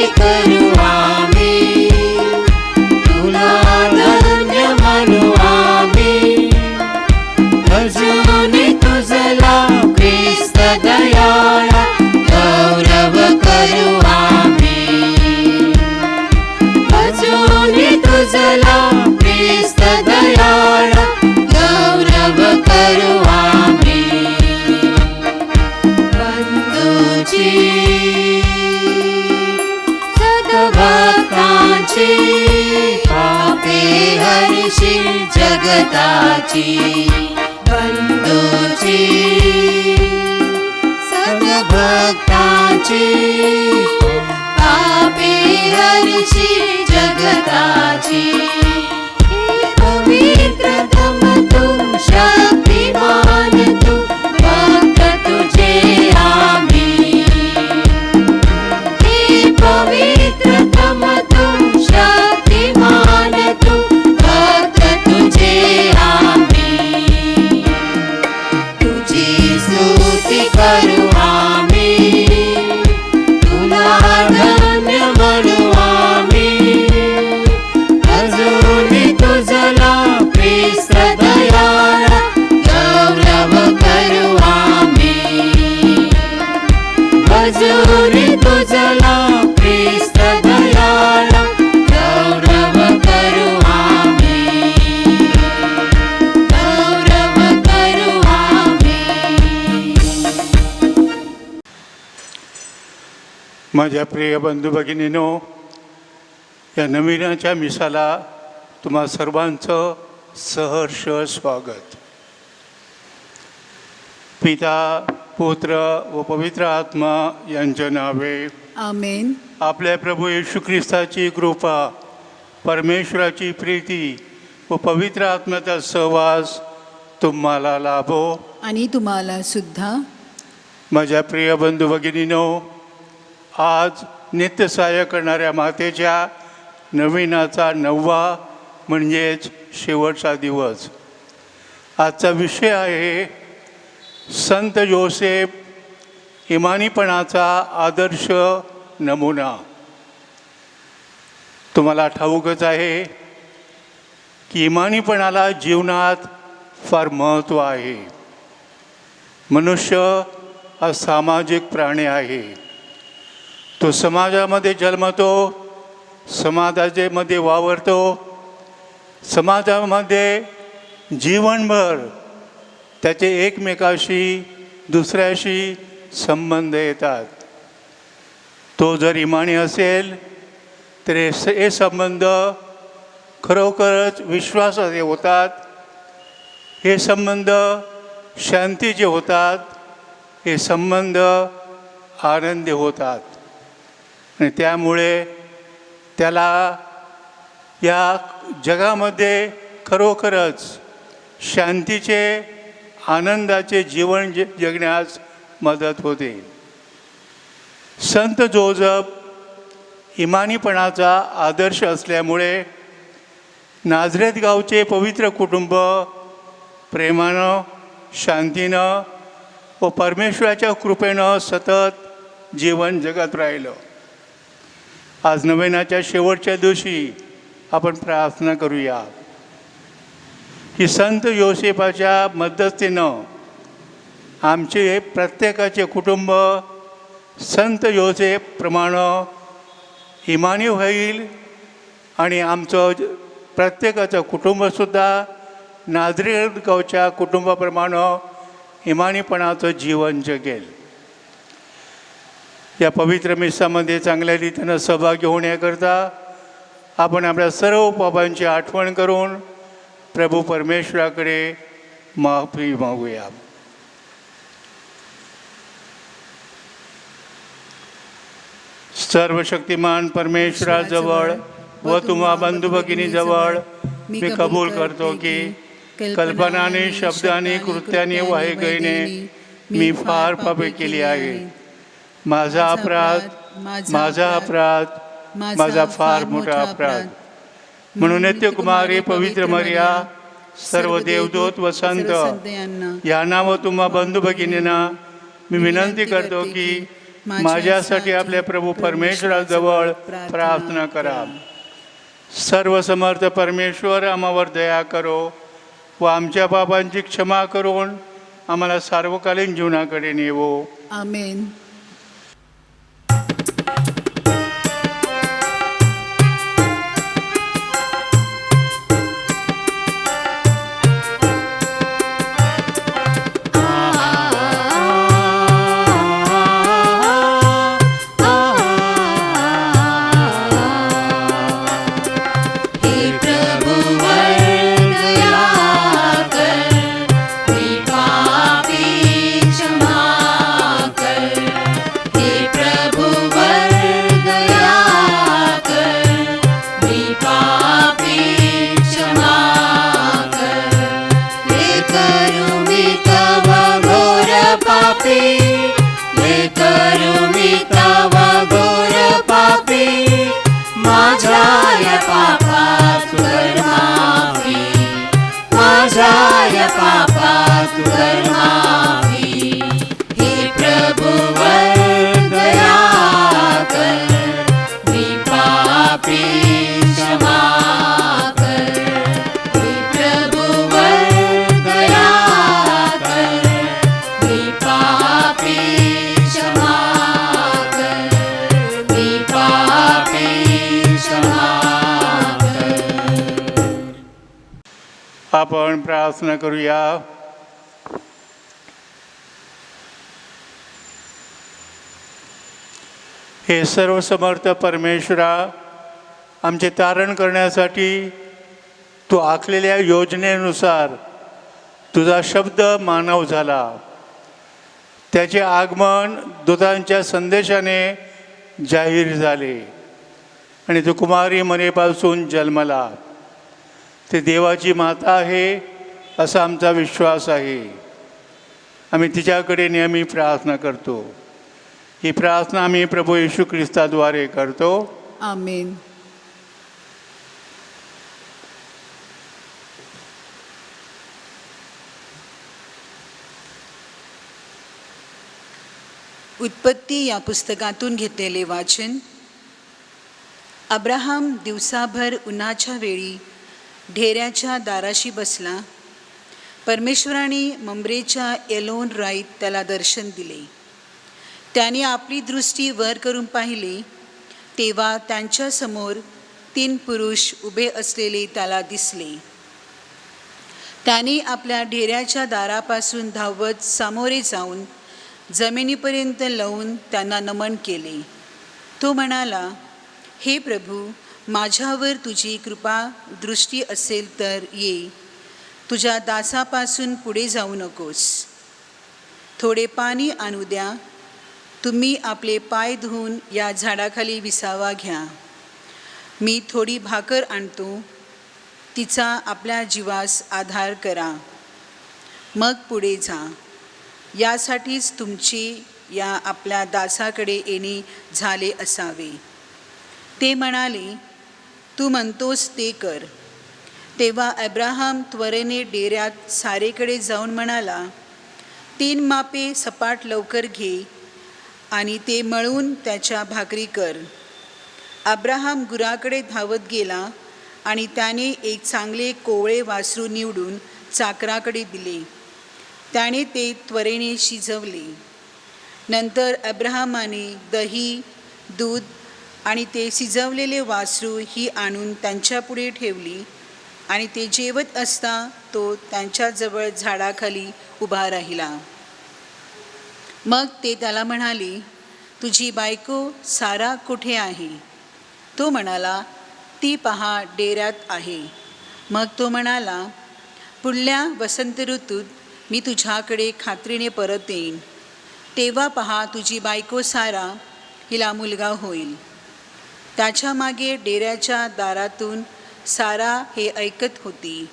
करू आम्ही, तुला धन्य म्हणू आम्ही. भजूनी तुझला ख्रिस्त दयाळा, गौरव करू आम्ही. भजूनी तुझला ख्रिस्त दयाळा, गौरव करू आम्ही. बंधूची सद्भक्तांची, पापे हरशील जगताची. बंधूची सद्भक्तांची, पापे हरशील जगताची. पवित्रतम तू, शक्तिमान तू, भक्त तुझे आम्ही. हे पवित्रतम तू, शक्तिमान तू, भक्त तुझे आम्ही. तुझी स्तुती करू आम्ही, तुला धन्य म्हणू आम्ही. अजून तुझला ख्रिस्त दयाळा, गौरव करू आम्ही. अजून तुझला ख्रिस्त दयाळा, गौरव करू आम्ही. गौरव करू आम्ही. माझ्या प्रिय बंधू भगिनींनो, या नवीनाच्या मिसाला तुम्हा सर्वांचं सहर्ष स्वागत. पिता, पुत्र व पवित्र आत्मा यांच्या नावे आमेन. आपल्या प्रभू येशू ख्रिस्ताची कृपा, परमेश्वराची प्रीती व पवित्र आत्म्याचा सहवास तुम्हाला लाभो. आणि तुम्हाला सुद्धा. माझ्या प्रिय बंधू भगिनींनो, आज नित्यसहाय्य करणाऱ्या मातेच्या नवीनाचा 9वा म्हणजेच शेवटचा दिवस. आजचा विषय आहे संत योसेफ, इमानीपणाचा आदर्श नमुना. तुम्हाला ठाऊकच आहे की इमानीपणाला जीवनात फार महत्त्व आहे. मनुष्य हा सामाजिक प्राणी आहे. तो समाजामध्ये जन्मतो, समाजामध्ये वावरतो, समाजामध्ये जीवनभर त्याचे एकमेकाशी दुसऱ्याशी संबंध येतात. तो जर इमानी असेल तर हे संबंध खरोखरच विश्वासाचे होतात. हे संबंध शांतीचे होतात. हे संबंध आनंदी होतात. आणि त्यामुळे त्याला या जगामध्ये खरोखरच शांतीचे, आनंदाचे जीवन जगण्यास मदत होते. संत जोसेफ इमानीपणाचा आदर्श असल्यामुळे नाझरेत गावचे पवित्र कुटुंब प्रेमानं, शांतीनं व परमेश्वराच्या कृपेनं सतत जीवन जगत राहिलं. आज नवीनाच्या शेवटच्या दिवशी आपण प्रार्थना करूया की संत योसेफाच्या मध्यस्थीनं आमचे प्रत्येकाचे कुटुंब संत योसेफप्रमाणे इमानी होईल आणि आमचं प्रत्येकाचं कुटुंबसुद्धा नाझरेत गावच्या कुटुंबाप्रमाणे इमानीपणाचं जीवन जगेल. या पवित्र मिसामध्ये चांगल्या रीतीनं सहभागी होण्याकरता आपण आपल्या सर्व पापांची आठवण करून प्रभू परमेश्वराकडे माफी मागूया. सर्वशक्तिमान परमेश्वराजवळ व तुम्हा बंधू भगिनीजवळ मी कबूल करतो की कल्पनाने, शब्दाने, कृत्याने, वाहेगईने मी फार पापे केली आहे. माझा अपराध, माझा फार मोठा अपराध. म्हणून नित्यकुमारी पवित्र मरिया, सर्व देवदूत व संत यांना व तुम्हा बंधू भगिनींना मी विनंती करतो की माझ्यासाठी आपल्या प्रभू परमेश्वराजवळ प्रार्थना करा. सर्व समर्थ परमेश्वर आम्हावर दया करो व आमच्या पापांची क्षमा करून आम्हाला सार्वकालीन जीवनाकडे नेवो. आमेन. हे प्रभु वर दया कर, हे पापी क्षमा कर. हे प्रभु वर दया कर, हे पापी क्षमा कर. ले करू मी तव घोर पापी, ले करू मी तव घोर पापी. माझ्या या पापात कर माफी, माझ्या या पापात कर माफी. हे प्रभु वर दया कर, मी पापी क्षमा कर. हे प्रभु वर दया कर, मी पापी क्षमा कर. मी पापी क्षमा कर. आपण प्रार्थना करूया. हे सर्व समर्थ परमेश्वरा, आमचे तारण करण्यासाठी तू आखलेल्या योजनेनुसार तुझा शब्द मानव झाला. त्याचे आगमन दूतांच्या संदेशाने जाहीर झाले आणि तो कुमारी मनेपासून जन्मला. ते देवाची माता आहे असा आमचा विश्वास आहे. आम्ही तिच्याकडे नेहमी प्रार्थना करतो. ही प्रार्थना आम्ही प्रभू येशू ख्रिस्ताद्वारे करतो. आमेन. उत्पत्ती या पुस्तकातून घेतलेले वाचन. अब्राहम दिवसाभर उन्हाच्या वेळी ढेऱ्याच्या दाराशी बसला. परमेश्वराने ममरेच्या एलोन राईत त्याला दर्शन दिले. त्याने आपली दृष्टी वर करून पाहिले, तेव्हा त्यांच्यासमोर 3 पुरुष उभे असलेले त्याला दिसले. त्याने आपल्या ढेऱ्याच्या दारापासून धावत सामोरे जाऊन जमिनीपर्यंत लावून त्यांना नमन केले. तो म्हणाला, हे प्रभू, माझ्यावर तुझी कृपा दृष्टी असेल तर ये. तुझ्या दासापासून पुढे जाऊ नकोस. थोडे पाणी आणू द्या. तुम्ही आपले पाय धुवून या झाडाखाली विसावा घ्या. मी थोडी भाकर आणतो. तिचा आपल्या जीवास आधार करा. मग पुढे जा. यासाठीच तुमचे या आपल्या दासाकडे येणे झाले असावे. ते म्हणाले, तू म्हणतोस ते कर. तेव्हा अब्राहम त्वरेने डेऱ्यात सारेकडे जाऊन म्हणाला, 3 मापे सपाट लवकर घे आणि ते मळून त्याच्या भाकरी कर. अब्राहम गुराकडे धावत गेला आणि त्याने एक चांगले कोवळे वासरू निवडून चाकराकडे दिले. त्याने ते त्वरेने शिजवले. नंतर अब्राहमाने दही, दूध आणि ते शिजवलेले वासरू ही आणून त्यांच्यापुढे ठेवली आणि ते जेवत असता तो त्यांच्याजवळ झाडाखाली उभा राहिला. मग ते त्याला म्हणाले, तुझी बायको सारा कुठे आहे? तो म्हणाला, ती पहा डेऱ्यात आहे. मग तो म्हणाला, पुढल्या वसंत ऋतूत मी तुझ्याकडे खात्रीने परत येईन. तेव्हा पहा तुझी बायको सारा हिला मुलगा होईल. त्याच्या मागे डेऱ्याच्या दारातून सारा हे ऐकत होती.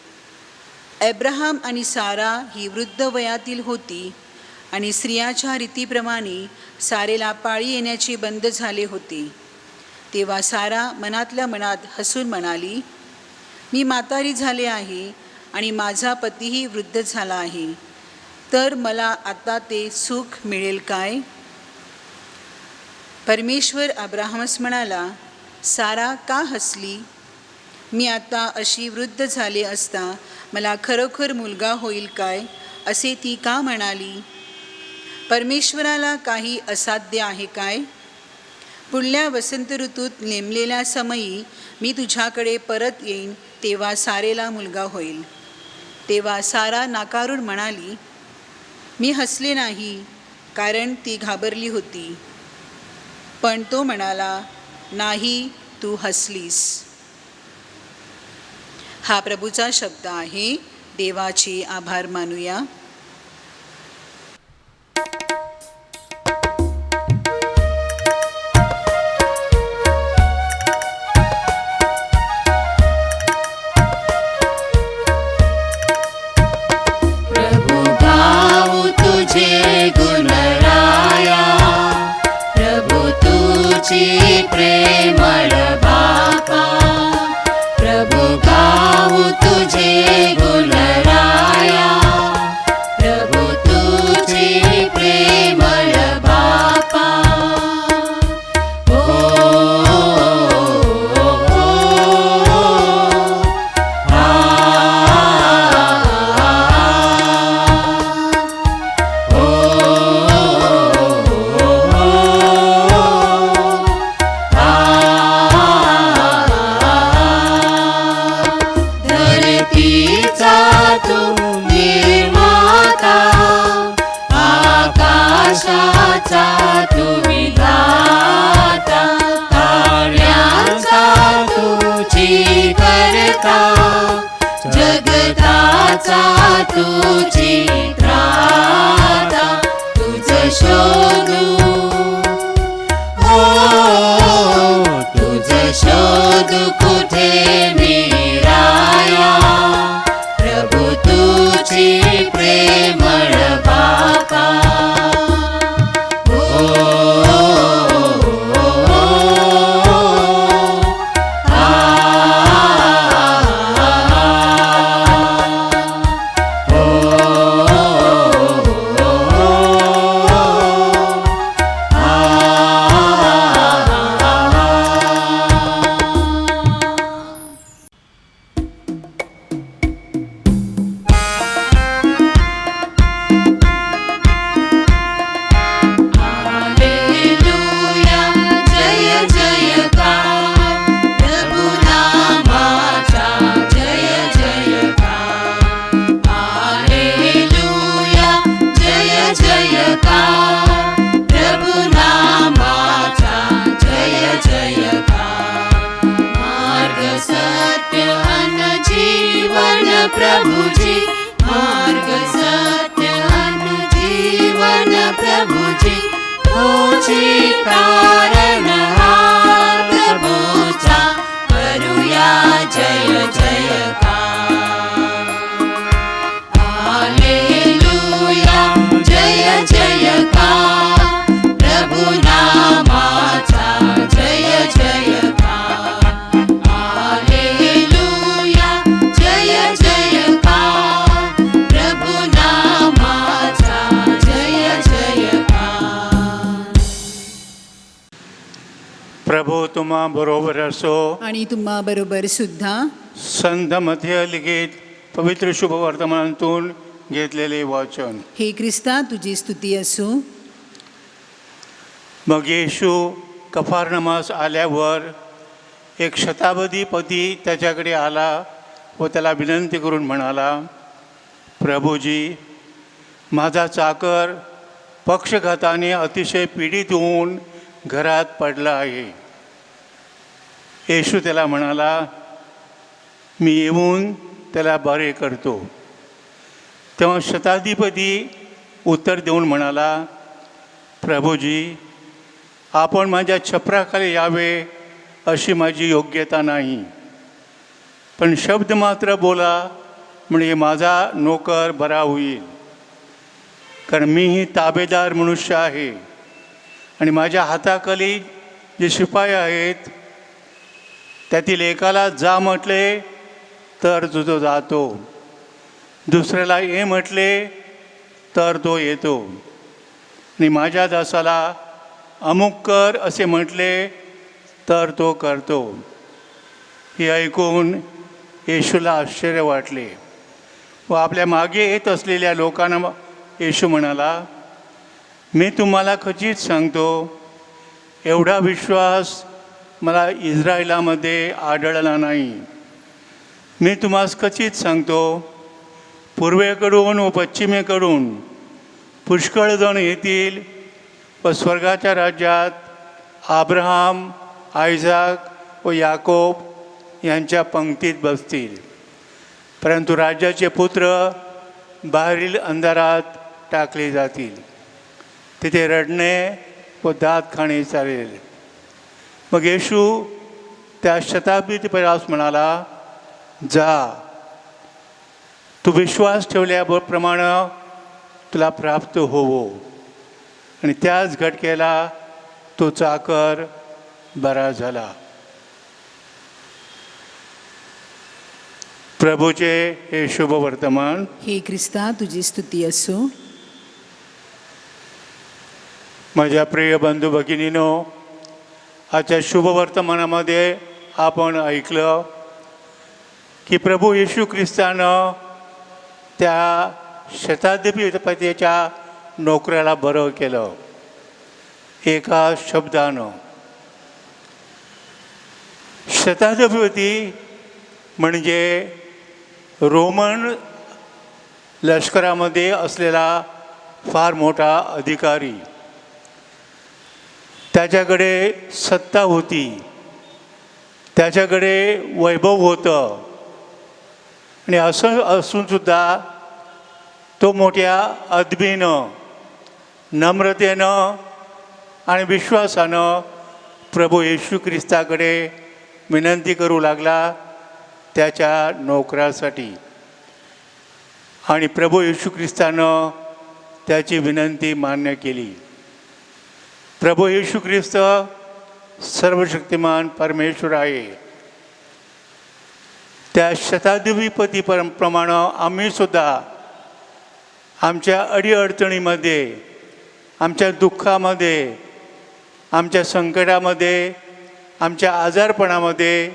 अब्राहम आणि सारा ही वृद्ध वयातील होती आणि स्त्रियाच्या रीतीप्रमाणे सारेला पाळी येण्याचे बंद झाले होते. तेव्हा सारा मनातल्या मनात हसून म्हणाली, मी म्हातारी झाले आहे आणि माझा पतीही वृद्ध झाला आहे, तर मला आता ते सुख मिळेल काय? परमेश्वर अब्राहमस म्हणाला, सारा का हसली? मी आता अशी वृद्ध झाले असता मला खरोखर मुलगा होईल काय, असे ती का म्हणाली? परमेश्वराला काही असाध्य आहे काय? पुढल्या वसंत ऋतूत नेमलेल्या समयी मी तुझ्याकडे परत येईन, तेव्हा सारेला मुलगा होईल. तेव्हा सारा नाकारून म्हणाली, मी हसले नाही, कारण ती घाबरली होती. पण तो म्हणाला, नाही, तू हसलीस. हा प्रभूचा शब्द आहे. देवाचे आभार मानूया. प्रभु गाऊ तुझे गुणराया, प्रभु तुझी प्रेमळ बापा. प्रभु गाऊ तुझे गुणराया, प्रभु तुझी प्रेमळ बापा. ओ, धरतीचा तू निर्माता, आकाशाचा तू विधाता. ताऱ्यांचा तुझी करता, जगताचा तुझी त्राता. तुझ शोधू, हो तुझ शोधू कुठे मिराया. प्रभु तुझी प्रेमळ बापा. ओ, आ, ओ, हालेलुया, जय जयकार. प्रभु नामाचा जय जयकार. हालेलुया, जय जयकार. प्रभु नामाचा जय जयकार. मार्ग सत्य अन जीवन प्रभुजी, मार्ग सत्य अन जीवन प्रभुजी. तुझी कारण प्रभुचा करूया जय जयकार. हालेलुया, जय जयकार. प्रभु नामाचा जय जयकार. हालेलुया, जय जयकार. प्रभु नामाचा जय जयकार. प्रभू तुम्हा बरोबर असो. आणि तुम्हा बरोबर सुद्धा. संत मध्य लिखित पवित्र शुभवर्तमानातून घेतलेले वाचन. हे ख्रिस्ता, तुझी स्तुती असो. मग येशू कफारनमास आल्यावर एक शतावधीपती त्याच्याकडे आला व त्याला विनंती करून म्हणाला, प्रभूजी, माझा चाकर पक्षघाताने अतिशय पीडित होऊन घरात पडला आहे. येशू त्याला म्हणाला, मी येऊन त्याला बरे करतो. तेव्हा शताधिपती उत्तर देऊन म्हणाला, प्रभूजी, आपण माझ्या छपराखाली यावे अशी माझी योग्यता नाही, पण शब्द मात्र बोला म्हणजे माझा नोकर बरा होईल. कारण मीही ताबेदार मनुष्य आहे आणि माझ्या हाताखाली जे शिपाई आहेत त्यातील एकाला जा म्हटले तर तो जातो, दुसऱ्याला ये म्हटले तर तो येतो, आणि माझ्या दासाला अमुक कर असे म्हटले तर तो करतो. हे ऐकून येशूला आश्चर्य वाटले व आपल्या मागे येत असलेल्या लोकांना येशू म्हणाला, मी तुम्हाला खचित सांगतो, एवढा विश्वास मला इस्रायलामध्ये आढळला नाही. मी तुम्हास खचित सांगतो, पूर्वेकडून व पश्चिमेकडून पुष्कळ जण येतील व स्वर्गाच्या राज्यात अब्राहम, आयझाक व याकोब यांच्या पंक्तीत बसतील. परंतु राज्याचे पुत्र बाहेरील अंधारात टाकले जातील. तिथे रडणे व दात खाणे चालेल. मग येशू त्या शताब्दी परास म्हणाला, जा, तू विश्वास ठेवल्याप्रमाणे तुला प्राप्त होवो. आणि त्याच घटकेला तो चाकर बरा झाला. प्रभूचे हे शुभ वर्तमान. हे ख्रिस्ता तुझी स्तुती असो. माझ्या प्रिय बंधू भगिनीनो, आजच्या शुभ वर्तमानामध्ये आपण ऐकलं की प्रभू येशू ख्रिस्तानं त्या शताधिपतीच्या नोकऱ्याला बरं केलं एका शब्दानं. शताधिपती म्हणजे रोमन लष्करामध्ये असलेला फार मोठा अधिकारी. त्याच्याकडे सत्ता होती, त्याच्याकडे वैभव होतं. आणि असं असूनसुद्धा तो मोठ्या अदबीनं, नम्रतेनं आणि विश्वासानं प्रभू येशू ख्रिस्ताकडे विनंती करू लागला त्याच्या नोकरासाठी. आणि प्रभू येशू ख्रिस्तानं त्याची विनंती मान्य केली. प्रभू येशू ख्रिस्त सर्वशक्तिमान परमेश्वर आहे. त्या शताधिपतीप्रमाणे आम्हीसुद्धा आमच्या अडीअडचणीमध्ये, आमच्या दुःखामध्ये, आमच्या संकटामध्ये, आमच्या आजारपणामध्ये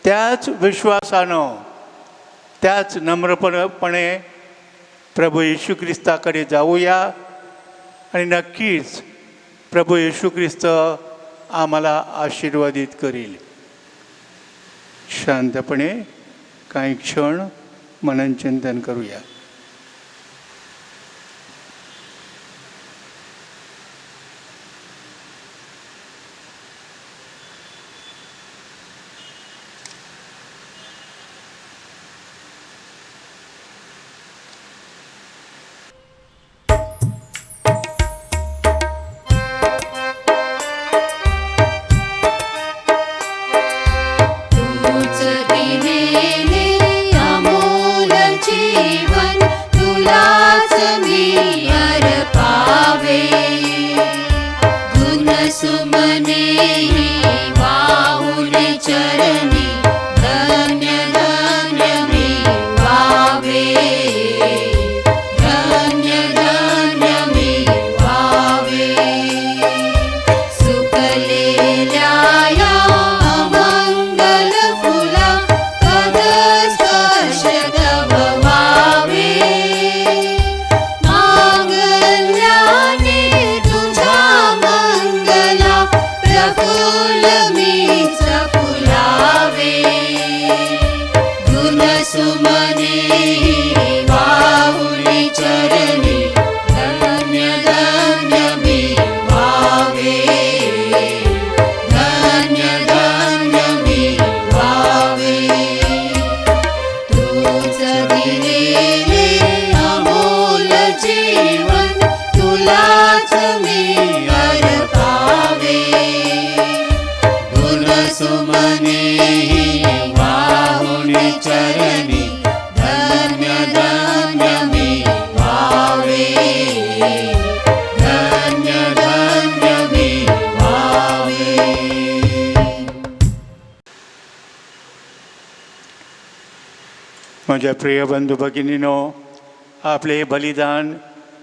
त्याच विश्वासानं, त्याच नम्रपणे प्रभू येशू ख्रिस्ताकडे जाऊया. आणि नक्कीच प्रभू येशू ख्रिस्त आम्हाला आशीर्वादित करील. शांतपणे काही क्षण मननचिंतन करूया. तूच दिलेले अमोल जीवन, तुलाच मी अर्पावे. गुण सुमने वाहुन चरणी, धन्य धन्य मी व्हावे. धन्य धन्य मी व्हावे. सुकलेल्या या अमंगल फुला, पद स्पर्श तव व्हावे. मांगल्याने तुझ्या मंगला, प्रफुल्ल मीच फुलावे. गुण सुमने वाहुनी चरणी, धन्य धन्य मी व्हावे. धन्य धन्य मी व्हावे. तूच दिलेले अमोल जीवन, तुलाच मी अर्पावे. गुण सुमने वाहुनी चरणी, धन्य धन्य मी व्हावे. धन्य धन्य मी व्हावे. माझ्या प्रिय बंधू भगिनीनो, आपले हे बलिदान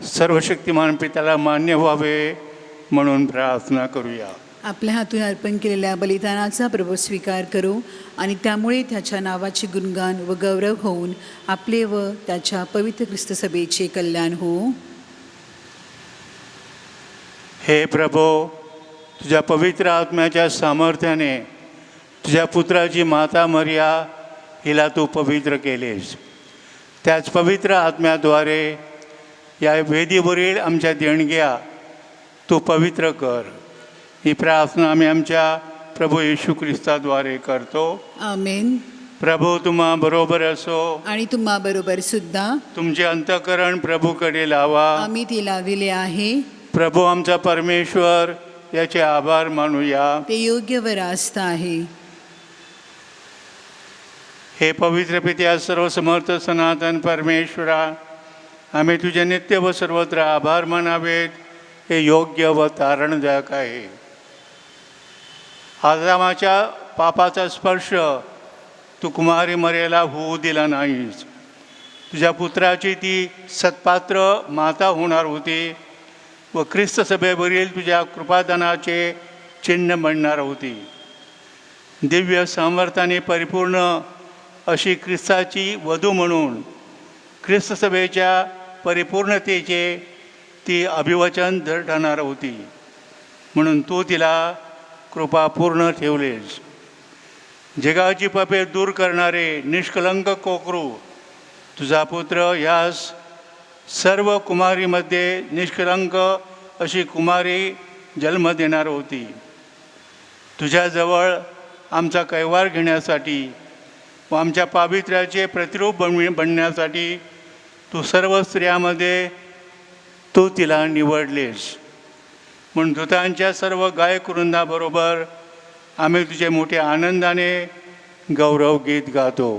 सर्वशक्तिमान पित्याला मान्य व्हावे म्हणून प्रार्थना करूया. आपल्या हातून अर्पण केलेल्या बलिदानाचा प्रभू स्वीकार करू आणि त्यामुळे त्याच्या नावाचे गुणगान व गौरव होऊन आपले व त्याच्या पवित्र ख्रिस्त सभेचे कल्याण हो. हे प्रभो, तुझ्या पवित्र आत्म्याच्या सामर्थ्याने तुझ्या पुत्राची माता मरिया हिला तू पवित्र केलेस. त्याच पवित्र आत्म्याद्वारे या वेदीवरील आमच्या देणग्या तू पवित्र कर. ही प्रार्थना आम्ही आमच्या प्रभू येशू ख्रिस्ताद्वारे करतो. आमेन. प्रभू तुम्हा बरोबर असो. आणि तुम्हा बरोबर सुद्धा. तुमचे अंतःकरण प्रभूकडे लावा. आम्ही ती लाविले आहे. प्रभू आमचा परमेश्वर, याचे आभार मानूया. ते योग्य व रास्त आहे. हे पवित्र पित्या, सर्वसमर्थ सनातन परमेश्वरा, आम्ही तुझे नित्य व सर्वत्र आभार मानावेत. हे योग्य व तारणदायक आहे. आदामाच्या पापाचा स्पर्श तू कुमारी मर्याला होऊ दिला नाहीस. तुझ्या पुत्राची ती सत्पात्र माता होणार होती व ख्रिस्त सभेवरील तुझ्या कृपादानाचे चिन्ह बनणार होती. दिव्य सामर्थ्याने परिपूर्ण अशी ख्रिस्ताची वधू म्हणून ख्रिस्त सभेच्या परिपूर्णतेचे ती अभिवचन ठरणार होती. म्हणून तू तिला कृपापूर्ण ठेवलेस. जगाची पापे दूर करणारे निष्कलंक कोकरू तुझा पुत्र यास सर्व कुमारीमध्ये निष्कलंक अशी कुमारी जन्म देणार होती. तुझ्याजवळ आमचा कैवार घेण्यासाठी व आमच्या पावित्र्याचे प्रतिरूप बनण्यासाठी तू सर्व स्त्रियामध्ये तू तिला निवडलेस. म्हणून दूतांच्या सर्व गायकवृंदाबरोबर आम्ही तुझे मोठ्या आनंदाने गौरव गीत गातो.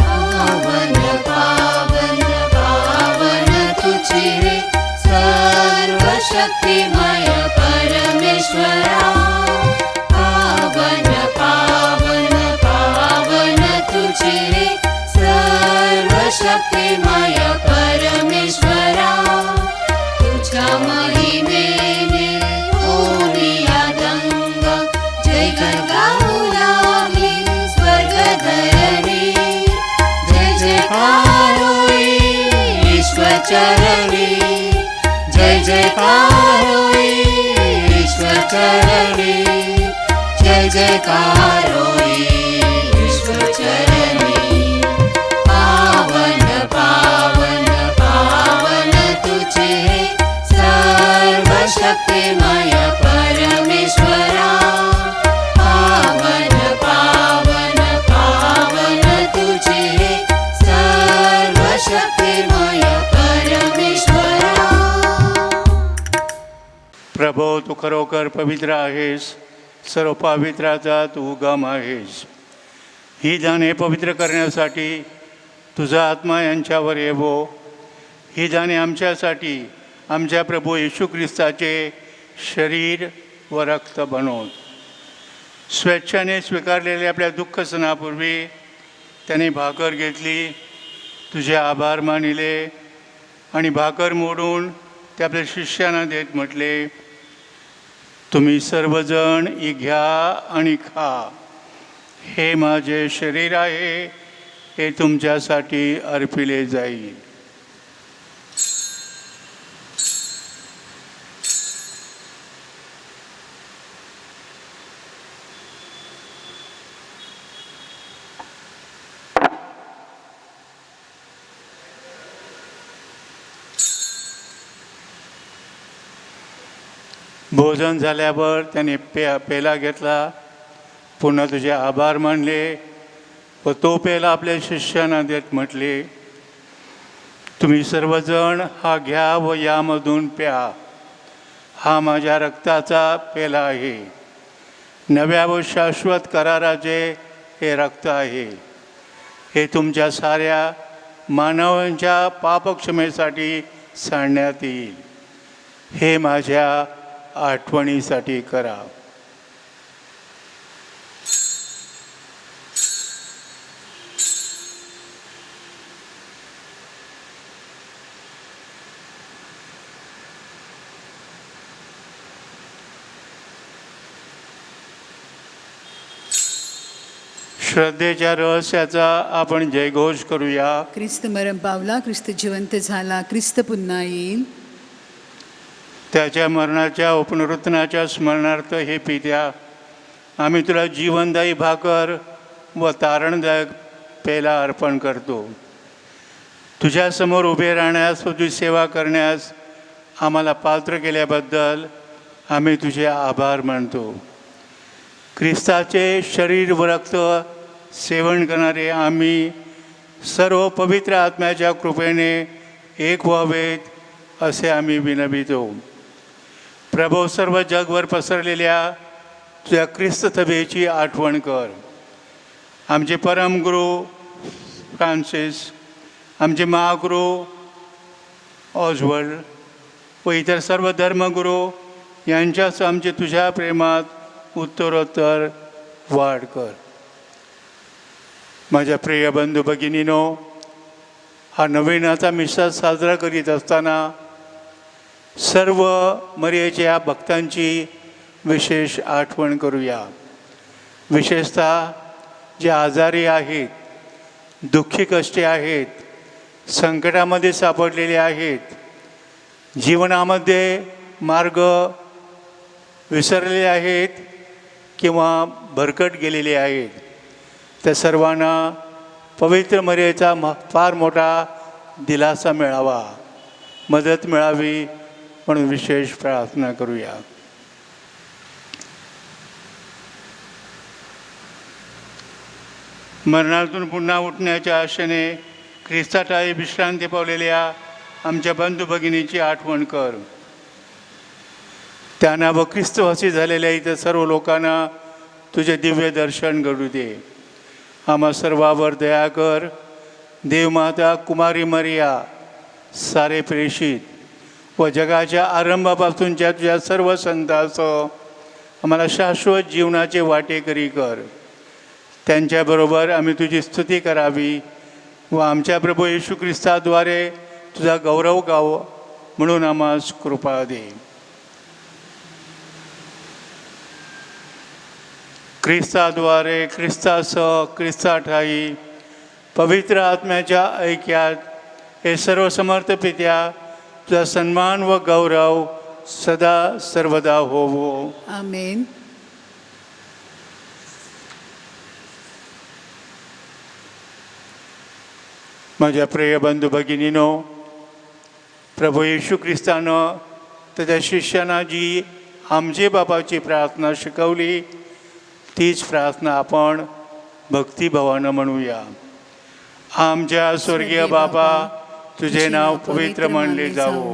पावन पावन पावन तुझी रे सर्वशक्तिमय परमेश्वरा. पावन पावन पावन तुझी रे सर्वशक्तिमय परमेश्वरा. तुझ्या महिमेने होनिया दंग जय गाऊ लागली स्वर्गधरणी. जय जयकार होई ईश्वरचरणी. जय जयकार होई ईश्वरचरणी. जय जयकार होई ईश्वरचरणी. पावन पावन पावन तुझे सर्वशक्तिमय परमेश्वरा. पावन पावन पावन तुझे सर्वशक्तिमय परमेश्वरा. प्रभो, तू खरोखर पवित्र आहेस. सर्व पवित्राचा तू उगम आहेस. ही जाणे पवित्र करण्यासाठी तुझा आत्मा यांच्यावर येवो. ही जाणे आमच्यासाठी आमच्या प्रभू येशू ख्रिस्ताचे शरीर व रक्त बनवत. स्वेच्छेने स्वीकारलेले आपल्या दुःख सणापूर्वी त्याने भाकर घेतली, तुझे आभार मानिले आणि भाकर मोडून ते आपल्या शिष्यांना देत म्हटले, तुम्ही सर्वजण ही घ्या आणि खा. हे माझे शरीर आहे, हे तुमच्यासाठी अर्पिले जाईल. भोजन झाल्यावर त्याने पेला घेतला, पुन्हा तुझे आभार मानले व तो पेला आपल्या शिष्यांना देत म्हटले, तुम्ही सर्वजण हा घ्या व यामधून प्या. हा माझ्या रक्ताचा पेला आहे. नव्या व शाश्वत कराराचे हे रक्त आहे. हे तुमच्या साऱ्या मानवांच्या पापक्षमेसाठी सांडण्यात येईल. हे माझ्या आठवणीसाठी करा. श्रद्धेच्या रहस्याचा आपण जयघोष करूया. ख्रिस्त मरण पावला, ख्रिस्त जिवंत झाला, ख्रिस्त पुन्हा येईल. त्याच्या मरणाच्या व पुनरुत्थानाच्या स्मरणार्थ हे पित्या, आम्ही तुला जीवनदायी भाकर व तारणदायक पेला अर्पण करतो. तुझ्यासमोर उभे राहण्यास व तुझी सेवा करण्यास आम्हाला पात्र केल्याबद्दल आम्ही तुझे आभार मानतो. ख्रिस्ताचे शरीर व रक्त सेवन करणारे आम्ही सर्व पवित्र आत्म्याच्या कृपेने एक व्हावेत असे आम्ही विनवितो. प्रभो, सर्व जगभर पसरलेल्या तुझ्या ख्रिस्त सभेची आठवण कर. आमचे परमगुरू फ्रान्सिस, आमचे महागुरू ऑजवर्ल्ड व इतर सर्व धर्मगुरू यांच्यास आमचे तुझ्या प्रेमात उत्तरोत्तर वाढ कर. माझ्या प्रिय बंधू भगिनीनो, हा नवीनाचा मिशा साजरा करीत असताना सर्व मरियेच्या भक्तांची विशेष आठवण करूया. विशेषतः जे आजारी आहेत, दुःखी कष्टी आहेत, संकटामध्ये सापडलेले आहेत, जीवनामध्ये मार्ग विसरलेले आहेत किंवा भरकट गेलेले आहेत, त्या सर्वांना पवित्र मरियेचा फार मोठा दिलासा मिळावा, मदत मिळावी म्हणून विशेष प्रार्थना करूया. मरणातून पुन्हा उठण्याच्या आशेने ख्रिस्ताठायी विश्रांती पावलेल्या आमच्या बंधू भगिनीची आठवण कर. त्यांना व ख्रिस्तवासी झालेल्या इतर सर्व लोकांना तुझे दिव्य दर्शन घडू दे. आम्हा सर्वावर दया कर. देवमाता कुमारी मरिया, सारे प्रेषित व जगाच्या आरंभापासूनच्या तुझ्या सर्व संतांसह आम्हाला शाश्वत जीवनाचे वाटेकरी कर. त्यांच्याबरोबर आम्ही तुझी स्तुती करावी व आमच्या प्रभू येशू ख्रिस्ताद्वारे तुझा गौरव गावो म्हणून आम्हास कृपा दे. ख्रिस्ताद्वारे, ख्रिस्तासह, ख्रिस्ताठायी पवित्र आत्म्याच्या ऐक्यात हे सर्व समर्थ पित्या तुझा सन्मान व गौरव सदा सर्वदा होवो. आमेन. माझ्या प्रिय बंधू भगिनीनो, प्रभू येशू ख्रिस्तानं त्याच्या शिष्यांना जी आमचे बापाची प्रार्थना शिकवली तीच प्रार्थना आपण भक्तिभावानं म्हणूया. आमच्या स्वर्गीय बाबा, तुझे नाव पवित्र मानले जावो,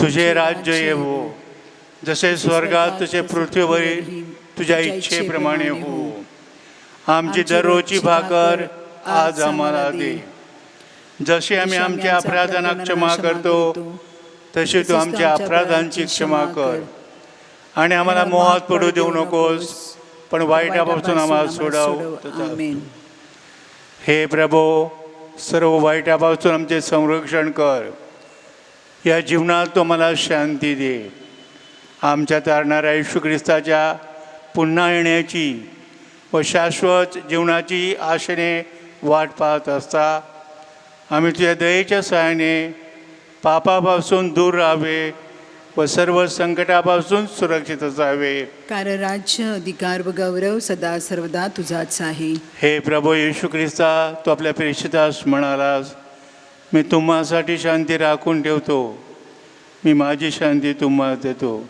तुझे राज्य येवो, जसे स्वर्गात तसे पृथ्वीवरील तुझ्या इच्छेप्रमाणे हो. आमची दररोजची भाकर आज आम्हाला दे. जसे आम्ही आमच्या अपराधांना क्षमा करतो तशी तू आमच्या अपराधांची क्षमा कर. आणि आम्हाला मोहात पडू देऊ नकोस, पण वाईटापासून आम्हाला सोडव. आमेन. हे प्रभो, सर्व वाईटापासून आमचे संरक्षण कर. या जीवनात तू आम्हाला शांती दे. आमच्या तारणाऱ्या येशू ख्रिस्ताच्या पुन्हा येण्याची व शाश्वत जीवनाची आशेने वाट पाहत असता आम्ही तुझ्या दयेच्या सहाय्याने पापापासून दूर राहावे व सर्व संकटापासून सुरक्षित असावे. कारण राज्य, अधिकार व गौरव सदा सर्वदा तुझाच आहे. हे प्रभू येशू ख्रिस्ता, तू आपल्या प्रेषितास म्हणालास, मी तुम्हासाठी शांती राखून ठेवतो, मी माझी शांती तुम्हाला देतो.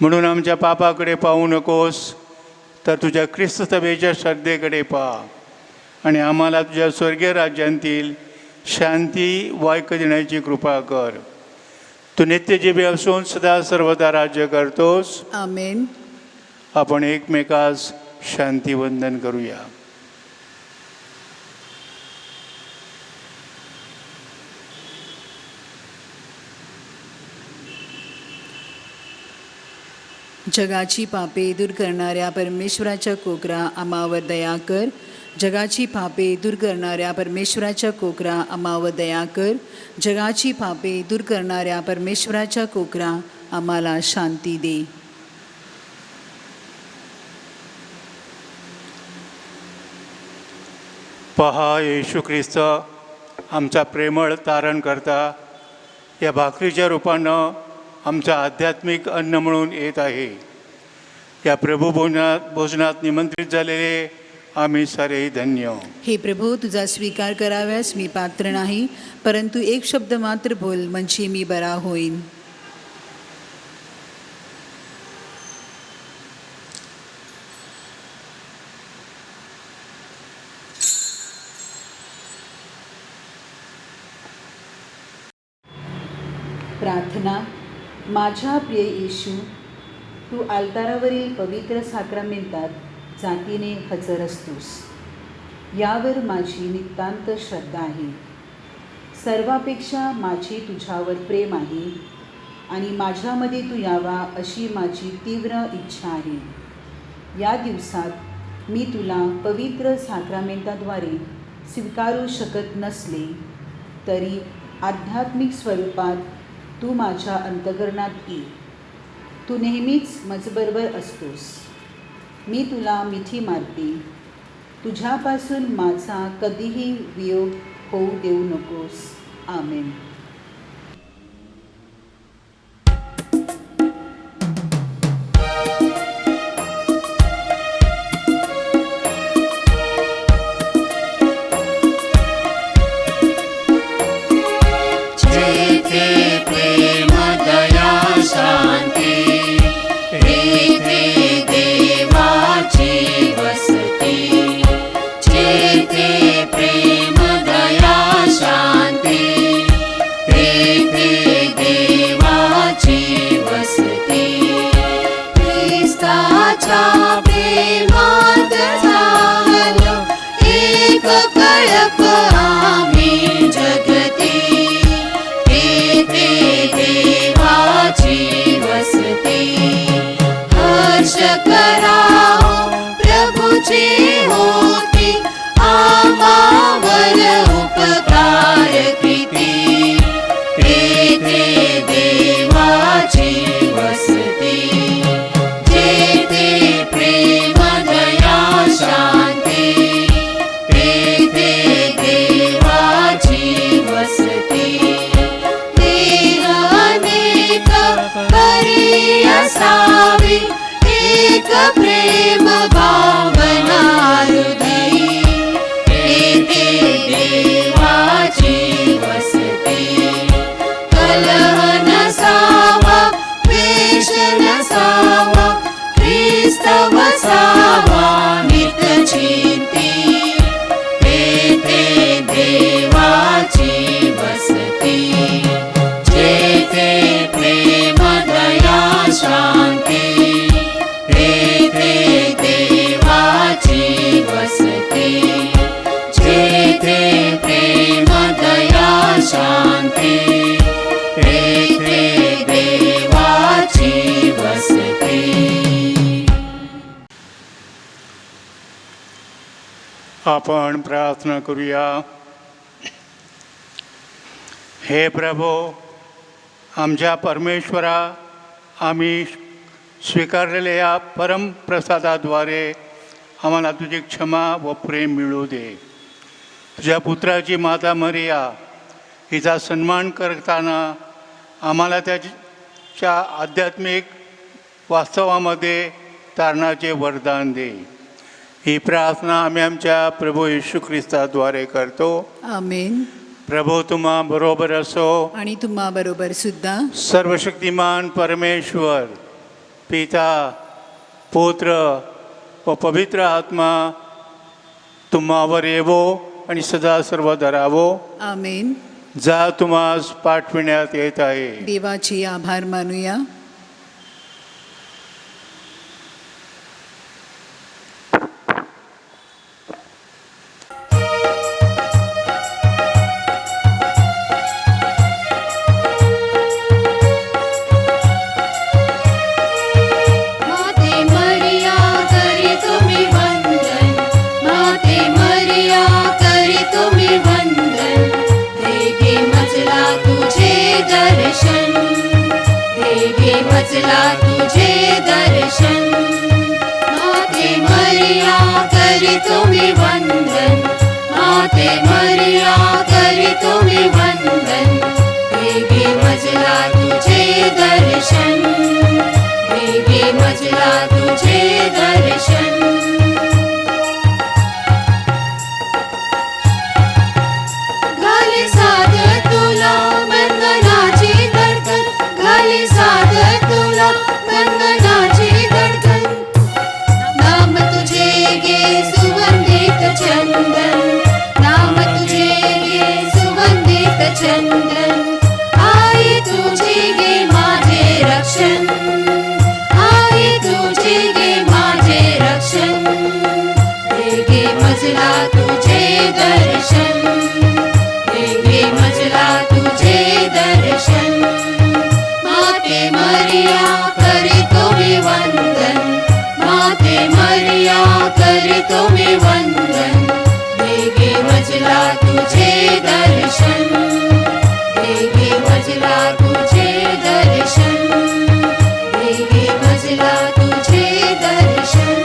म्हणून आमच्या पापाकडे पाहू नकोस, तर तुझ्या ख्रिस्त सभेच्या श्रद्धेकडे पहा आणि आम्हाला तुझ्या स्वर्गीय राज्यांतील शांती वायक देण्याची कृपा कर. तू नित्यजीवी असून सदा सर्वदा राज्य करतोस. आमेन. आपण एकमेकास शांतिवंदन करूया. जगाची पापे दूर करणाऱ्या परमेश्वराच्या कोकरा आम्हावर दया कर. जगाची पापे दूर करणाऱ्या परमेश्वराच्या कोकरा आम्हावर दया कर. जगाची पापे दूर करणाऱ्या परमेश्वराच्या कोकरा आम्हाला शांती दे. पहा, येशू ख्रिस्त आमचा प्रेमळ तारण करता या भाकरीच्या रूपानं आमचं आध्यात्मिक अन्न म्हणून येत आहे. या प्रभू भोजनात निमंत्रित झालेले आम्ही सारे धन्य. हे प्रभू, तुझा स्वीकार कराव्यास मी पात्र नाही, परंतु एक शब्द मात्र बोल म्हणजे मी बरा होईन. प्रार्थना. माझ्या प्रिय येशू, तू आल्तारावरील पवित्र साक्रामेंटात जातीने हजर असतोस, यावर माझी नितांत श्रद्धा आहे. सर्वापेक्षा माझे तुझ्यावर प्रेम आहे आणि माझ्यामध्ये तू यावा अशी माझी तीव्र इच्छा आहे. या दिवसात मी तुला पवित्र साक्रामेंटाद्वारे स्वीकारू शकत नसले तरी आध्यात्मिक स्वरूपात तू माझ्या अंतःकरणात ये. तू नेहमीच माझ्याबरोबर असतोस. मी तुला मिठी मारते. तुझ्यापासून माझा कधीही वियोग होऊ देऊ नकोस. आमेन. जेथे प्रेम दया शांती, तेथे देवाची वसती. जेथे प्रेम दया शांती, तेथे देवाची वसती. ख्रिस्ताच्या प्रेमात झालो एक कळप आम्ही जगती. तेथे देवाची वसती. हर्ष कराओ प्रभूची होती, आम्हावर उपकार किती. तेथे देवाची वसती. जेथे प्रेम दया शांती, तेथे देवाची वसती. देह अनेक बरी असावी, एक प्रेम भावना हृदयी. तेथे देवाची वसती. कलह नसावा, द्वेष नसावा, ख्रिस्त वसावा नितचिंती. तेथे देवाची वसती. जेथे प्रेम दया शांती, तेथे देवाची वसती. जेथे प्रेम दया शांती, तेथे देवाची वसती. आपण प्रार्थना करूया. हे प्रभो, आमच्या परमेश्वरा, आम्ही स्वीकारलेल्या या परमप्रसादाद्वारे आम्हाला तुझी क्षमा व प्रेम मिळू दे. तुझ्या पुत्राची माता मरिया हिचा सन्मान करताना आम्हाला त्याच्या आध्यात्मिक वास्तवामध्ये तारणाचे वरदान दे. ही प्रार्थना आम्ही आमच्या प्रभू येशू ख्रिस्ताद्वारे करतो. आमेन. प्रभू तुम्हा बरोबर असो. आणि तुम्हा बरोबर सुद्धा. सर्वशक्तिमान परमेश्वर पिता, पुत्र व पवित्र आत्मा तुम्हावर येवो आणि सदा सर्व धरावो. आमेन. जा तुम्हास पाठविण्यात येत आहे. देवाचे आभार मानूया. मजला तुझे दर्शन, माते मरिया करीतो मी वंदन, माते मरिया करीतो मी वंदन, देवी मजला तुझे दर्शन, देवी मजला तुझे दर्शन. घाले साद तुला बंधनाची धडकन, घाले साद तुला बंधनाची धडकन, नाम तुझे गे सुगंधित चंदन, नाम तुझे गे सुगंधित चंदन, आई तुझे गे माझे रक्षण, आई तुझे गे माझे रक्षण, देगे मजला तुझे दर्शन, देगे मजला तुझे दर्शन. माते मरिया करीतो मी वंदन, माते मरिया करीतो मी वंदन, देगे मजला तुझे दर्शन, देगे मजला तुझे दर्शन, देगे मजला तुझे दर्शन.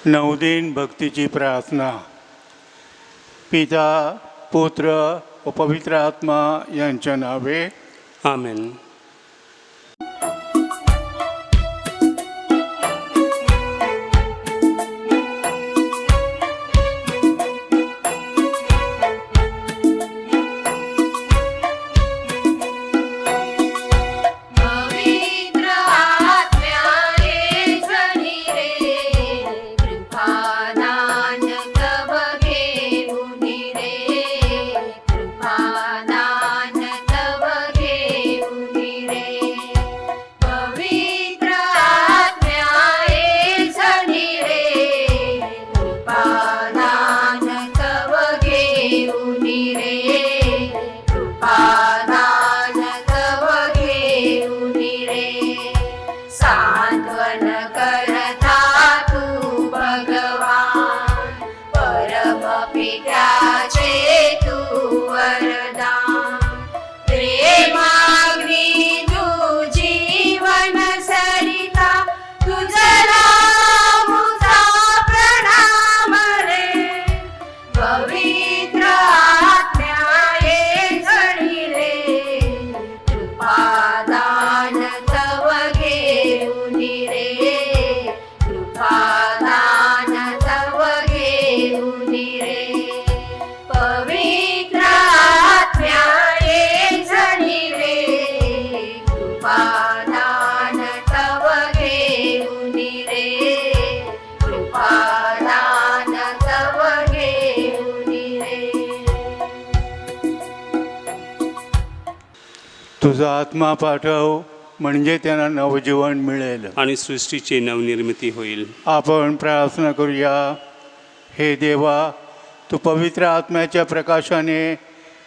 नवदिन भक्तीची प्रार्थना. पिता, पुत्र व पवित्र आत्मा यांच्या नावे. आमेन. पवित्र आत्म्याने जनी रे, कृपादान तव घेऊनी रे, कृपादान तव घेऊनी रे. पवित्र आत्म्याने जनी रे, कृपादान तव घेऊनी रे, कृपादान तव घेऊनी रे. सांत्वन करता तू भगवान, परमपित्याचे तू वरदान. प्रेमाग्नी तू जीवन सरिता, तुझला मुझा प्रणाम रे. पवित्र आत्म्याने जनी रे, कृपादान तव घेऊनी रे, कृपादान तव घेऊनी रे. पवित्र आत्म्याने जनी रे, कृपादान तव घेऊनी रे, कृपादान तव घेऊनी रे. तुझा आत्मा पाठव, म्हणजे त्यांना नवजीवन मिळेल. आणि सृष्टीची नवनिर्मिती होईल. आपण प्रार्थना करूया. हे देवा, तू पवित्र आत्म्याच्या प्रकाशाने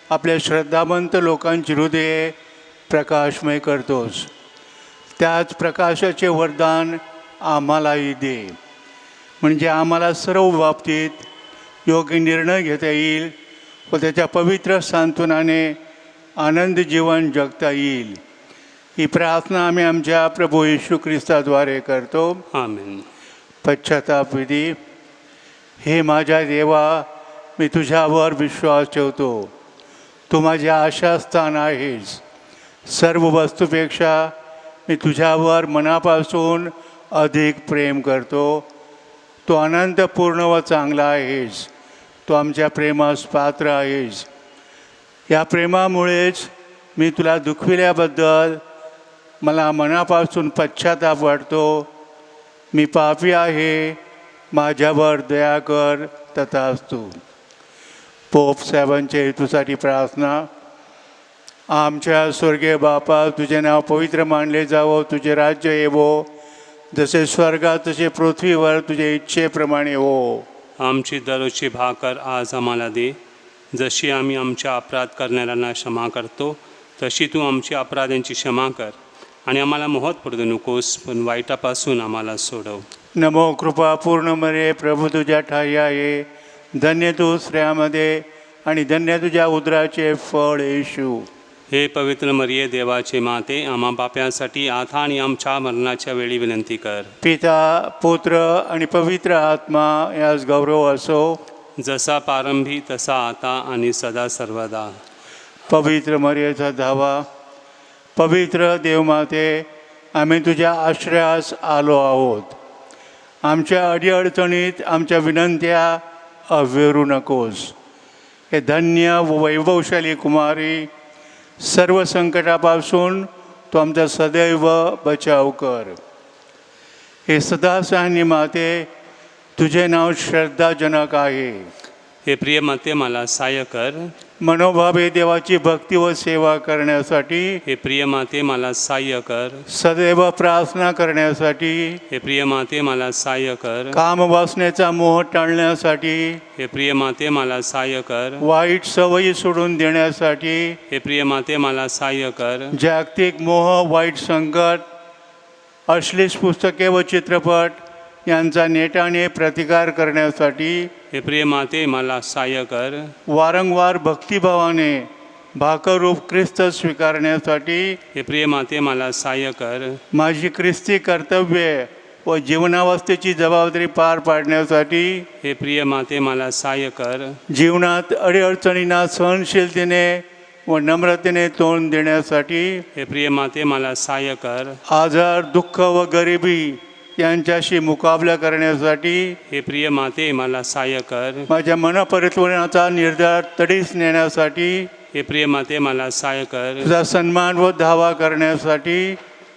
आपल्या श्रद्धावंत लोकांची हृदये प्रकाशमय करतोस. त्याच प्रकाशाचे वरदान आम्हालाही दे, म्हणजे आम्हाला सर्व बाबतीत योग्य निर्णय घेता येईल व त्याच्या पवित्र सांत्वनाने आनंद जीवन जगता येईल. ही प्रार्थना आम्ही आमच्या प्रभू येशू ख्रिस्ताद्वारे करतो. आमेन. पश्चाताप विधी. हे माझ्या देवा, मी तुझ्यावर विश्वास ठेवतो. तू माझे आशास्थान आहेस. सर्व वस्तूपेक्षा मी तुझ्यावर मनापासून अधिक प्रेम करतो. तू अनंतपूर्ण व चांगला आहेस. तू आमच्या प्रेमास पात्र आहेस. या प्रेमामुळेच मी तुला दुखविल्याबद्दल मला मनापासून पश्चाताप वाटतो. मी पापी आहे, माझ्यावर दया कर. तथास्तु. पोप साहेबांच्या हेतूसाठी प्रार्थना. आमच्या स्वर्गीय बापा, तुझे नाव पवित्र मानले जावो, तुझे राज्य येवो, जसे स्वर्गात तसे पृथ्वीवर तुझे इच्छेप्रमाणे हो. आमची दररोजची भाकर आज आम्हाला दे. जशी आम्ही आमच्या अपराध करणाऱ्यांना क्षमा करतो, तशी तू आमची अपराधांची क्षमा कर. आणि आम्हाला मोहात पडू नकोस, पण वाईटापासून आम्हाला सोडव. नमो कृपा पूर्ण मरे, प्रभू तुझ्या ठाई आहे. धन्य तू स्त्रियामध्ये आणि धन्य तुझ्या उदराचे फळ येशू. हे पवित्र मरिये, देवाचे माते, आम्हा पाप्यांसाठी आता आणि आमच्या मरणाच्या वेळी विनंती कर. पिता, पुत्र आणि पवित्र आत्मा यास गौरव असो. जसा प्रारंभी तसा आता आणि सदा सर्वदा. पवित्र मरियेचा धावा. पवित्र देवमाते, आम्ही तुझ्या आश्रयास आलो आहोत. आमच्या अडीअडचणीत आमच्या विनंत्या अवेरू नकोस. हे धन्य व वैभवशाली कुमारी, सर्व संकटापासून तू आमचा सदैव बचाव कर. हे सदासहानी माते, तुझे नाव श्रद्धाजनक आहे. हे प्रिय माते, मला सहाय्य कर. मनोभावे देवाची भक्ती व सेवा करण्यासाठी, हे प्रिय माते, मला सहाय्य कर. सदैव प्रार्थना करण्यासाठी, हे प्रिय माते, मला सहाय्य कर. कामवासनेचा मोह टाळण्यासाठी, हे प्रिय माते, मला सहाय्य कर. वाईट सवयी सोडून देण्यासाठी, हे प्रिय माते, मला सहाय्य कर. जागतिक मोह, वाईट संकट, अश्लील पुस्तके व चित्रपट यांचा नेटाने प्रतिकार करण्यासाठी, हे प्रिय माते, मला सहाय्य कर. वारंवार भक्तिभावाने भाकरूप ख्रिस्त स्वीकारण्यासाठी, हे प्रिय माते, मला सहाय्य कर. माझी ख्रिस्ती कर्तव्ये व जीवनावस्थेची जबाबदारी पार पाडण्यासाठी, हे प्रिय माते, मला सहाय्य कर. जीवनात अडीअडचणींना सहनशीलतेने व नम्रतेने तोंड देण्यासाठी, हे प्रिय माते, मला सहाय्य कर. आजार, दुःख व गरिबी यांच्याशी मुकाबला करण्यासाठी, हे प्रिय माते, मला सहाय्य कर. माझ्या मनपरिवर्तनाचा निर्धार तडीस नेण्यासाठी, हे प्रिय माते, मला सहाय्य कर. तुझा सन्मान व धावा करण्यासाठी,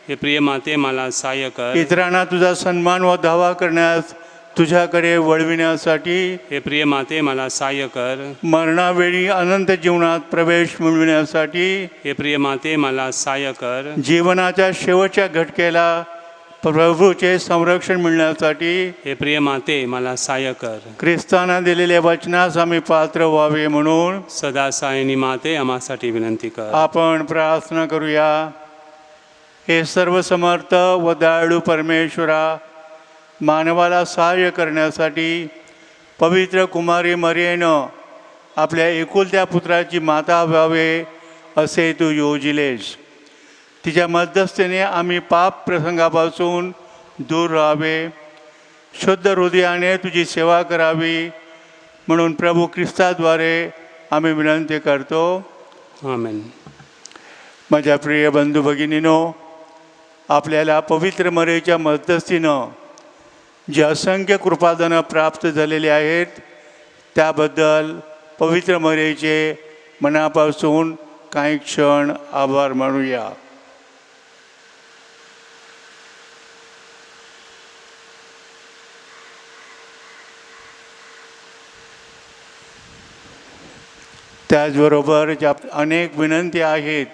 हे प्रिय माते, मला सहाय्य कर. इतरांना तुझा सन्मान व धावा करण्यास तुझ्याकडे वळविण्यासाठी, हे प्रिय माते, मला सहाय्य कर. मरणावेळी अनंत जीवनात प्रवेश मिळविण्यासाठी, हे प्रिय माते, मला सहाय्य कर. जीवनाच्या शेवटच्या घटकेला प्रभूचे संरक्षण मिळण्यासाठी, हे प्रिय माते, मला सहाय्य कर. ख्रिस्ताना दिलेल्या वचनास आम्ही पात्र व्हावे म्हणून सदा सायनी माते, आम्हासाठी विनंती कर. आपण प्रार्थना करूया. हे सर्वसमर्थ व दयाळू परमेश्वरा, मानवाला सहाय्य करण्यासाठी पवित्र कुमारी मरियेनं आपल्या एकुलत्या पुत्राची माता व्हावे असे तू योजिलेस. तिच्या मध्यस्थीने आम्ही पाप प्रसंगापासून दूर राहावे, शुद्ध हृदयाने तुझी सेवा करावी म्हणून प्रभू ख्रिस्ताद्वारे आम्ही विनंती करतो. आमेन. माझ्या प्रिय बंधू भगिनीनो, आपल्याला पवित्र मरियेच्या मध्यस्थीनं जी असंख्य कृपादानं प्राप्त झालेली आहेत त्याबद्दल पवित्र मरियेचे मनापासून काही क्षण आभार मानूया. त्याचबरोबर ज्या अनेक विनंती आहेत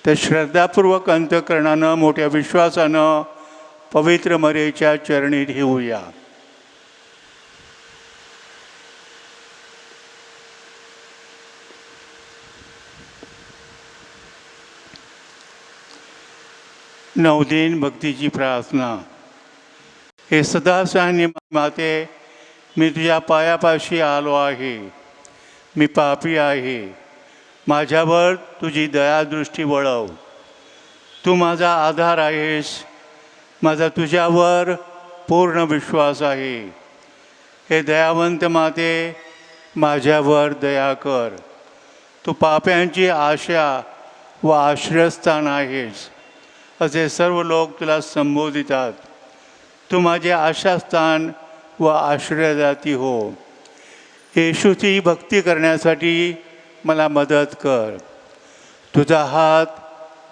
त्या श्रद्धापूर्वक अंतःकरणानं मोठ्या विश्वासानं पवित्र मरियेच्या चरणी ठेवूया. नवदीन भक्तीची प्रार्थना. हे सदासहानी माते, मी तुझ्या पायापाशी आलो आहे. मी पापी आहे. माझ्यावर तुझी दयादृष्टी वळव. तू माझा आधार आहेस. माझा तुझ्यावर पूर्ण विश्वास आहे. हे दयावंत माते, माझ्यावर दया कर. तू पाप्यांची आशा व आश्रयस्थान आहेस असे सर्व लोक तुला संबोधितात. तू माझे आशास्थान व आश्रयदाती हो. येशूची भक्ती करण्यासाठी मला मदत कर. तुझा हात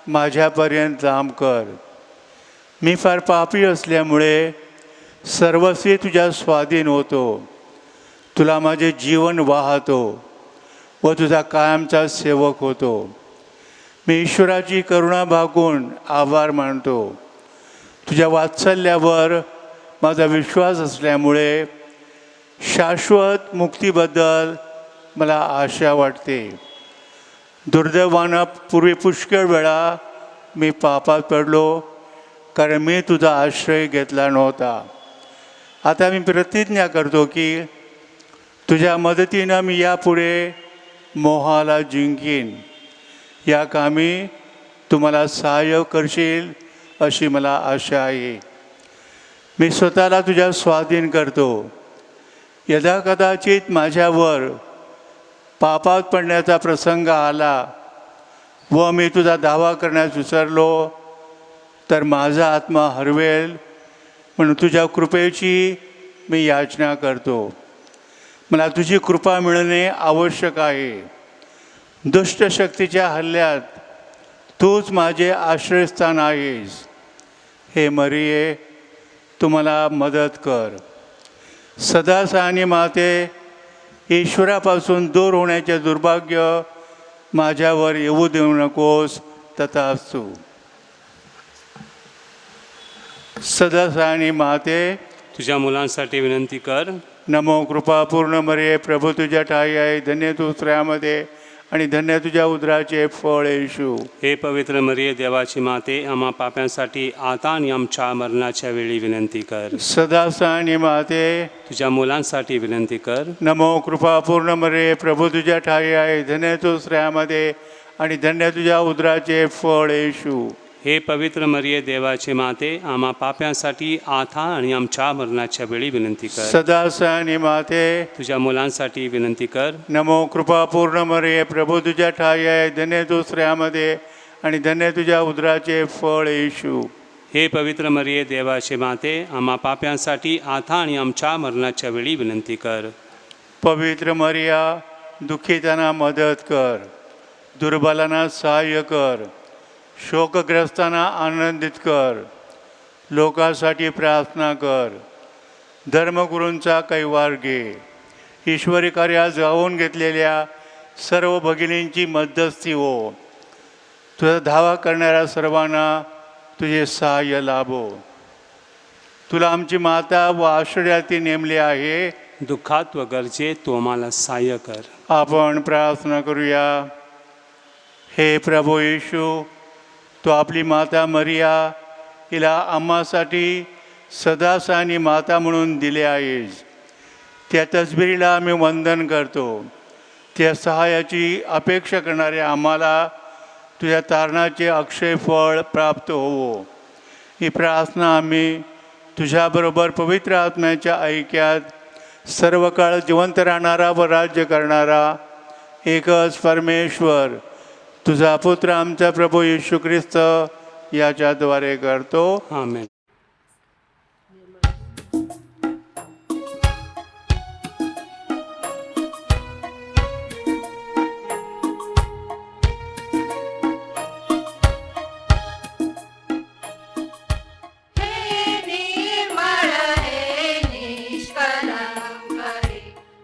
माझ्यापर्यंत लांब कर. मी फार पापी असल्यामुळे सर्वस्वी तुझ्या स्वाधीन होतो. तुला माझे जीवन वाहतो व तुझा कायमचा सेवक होतो. मी ईश्वराची करुणा भागून आभार मानतो. तुझ्या वात्सल्यावर माझा विश्वास असल्यामुळे शाश्वत मुक्तीबद्दल मला आशा वाटते. दुर्दैवानं पूर्वी पुष्कळ वेळा मी पापात पडलो कारण मी तुझा आश्रय घेतला नव्हता. आता मी प्रतिज्ञा करतो की तुझ्या मदतीनं मी यापुढे मोहाला जिंकीन. या कामी तुम्हाला सहाय्य करशील अशी मला आशा आहे. मी स्वतःला तुझ्या स्वाधीन करतो. यदाकदाचित माझ्यावर पापात पडण्याचा प्रसंग आला व मी तुझा दावा करण्यास विसरलो तर माझा आत्मा हरवेल म्हणून तुझ्या कृपेची मी याचना करतो. मला तुझी कृपा मिळणे आवश्यक आहे. दुष्ट शक्तीच्या हल्ल्यात तूच माझे आश्रयस्थान आहेस. हे मरिये, तू मला मदत कर. सदा सहानी माते, ईश्वरापासून दूर होण्याचे दुर्भाग्य माझ्यावर येऊ देऊ नकोस. तथास्तु. सदा सहानी माते, तुझ्या मुलांसाठी विनंती कर. नमो कृपा पूर्ण मरिये, प्रभू तुझ्या ठाई आहे. धन्य तू स्त्रियांमध्ये आणि धन्य तुझ्या उदराचे फळ येशू. हे पवित्र मरिये, देवाची माते, आम्हा पाप्यांसाठी आता आणि आमच्या मरणाच्या वेळी विनंती कर. सदा सहानी माते, तुझ्या मुलांसाठी विनंती कर. नमो कृपा पूर्ण मरिये, प्रभू तुझ्या ठाई आहे. धन्य तू स्त्रियांमध्ये आणि धन्य तुझ्या उदराचे फळ येशू. हे पवित्र मरिये, देवाची माते, आम्हा पाप्यांसाठी आता आणि आमच्या मरणाच्या वेळी विनंती कर. सदा सहानी माते, तुझ्या मुलांसाठी विनंती कर. नमो कृपा पूर्ण मरिये, प्रभू तुझ्या ठाई आहे. धन्य तू स्त्रियांमध्ये आणि धन्य तुझ्या उदराचे फळ येशू. हे पवित्र मरिये, देवाची माते, आम्हा पाप्यांसाठी आता आणि आमच्या मरणाच्या वेळी विनंती कर. पवित्र मरिया, दुःखितांना मदत कर. दुर्बलांना सहाय्य कर. शोकग्रस्तांना आनंदित कर. लोकांसाठी प्रार्थना कर. धर्मगुरूंचा कैवार घे. ईश्वरी कार्यात जाऊन घेतलेल्या सर्व भगिनींची मध्यस्थी हो. तुझा धावा करणाऱ्या सर्वांना तुझे सहाय्य लाभो. तुला आमची माता व आश्रयार्थी नेमले आहे. दुःखात व गरजेत तू आम्हाला सहाय्य कर. आपण प्रार्थना करूया. हे प्रभू येशू, तू आपली माता मरिया हिला आम्हासाठी सदा सहानी माता म्हणून दिले आहेस. त्या तसबिरीला आम्ही वंदन करतो. त्या सहाय्याची अपेक्षा करणाऱ्या आम्हाला तुझ्या तारणाचे अक्षय फळ प्राप्त होवो. ही प्रार्थना आम्ही तुझ्याबरोबर पवित्र आत्म्याच्या ऐक्यात सर्व काळ जिवंत राहणारा व राज्य करणारा एकच परमेश्वर तुझा पुत्र आमचा प्रभू येशू ख्रिस्त याच्याद्वारे करतो. आमेन. हे निर्मळ हे निष्कलंक हे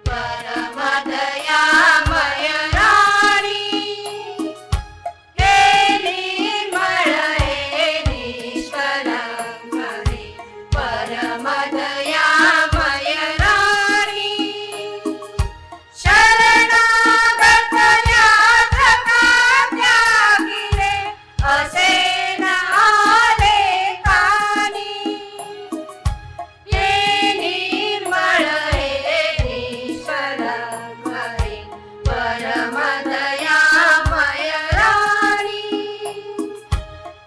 परम दयामय राणी. हे निर्मळ हे निष्कलंक हे परम दयामय राणी. शरणागत याचका त्यागिले असे न आले कानी. हे निर्मळ हे निष्कलंक हे परम दयामय राणी.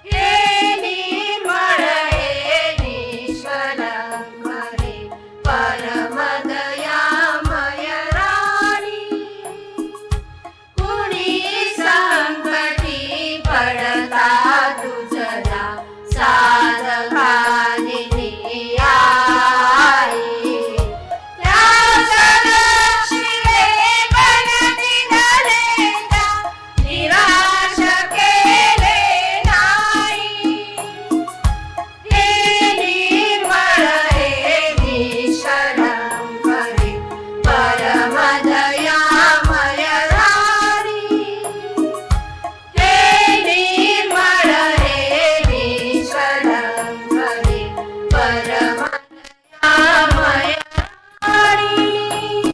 हे निर्मळ हे निष्कलंक हे परम दयामय राणी. कुणी संकटी पडता तुझला साधकानिनी आई. त्यास लक्ष्मीने बनती धरेता निराश केले नाही. हे निर्मळ हे निष्कलंक हे परम दयामय राणी. हे निर्मळ हे निष्कलंक हे परम दयामय राणी.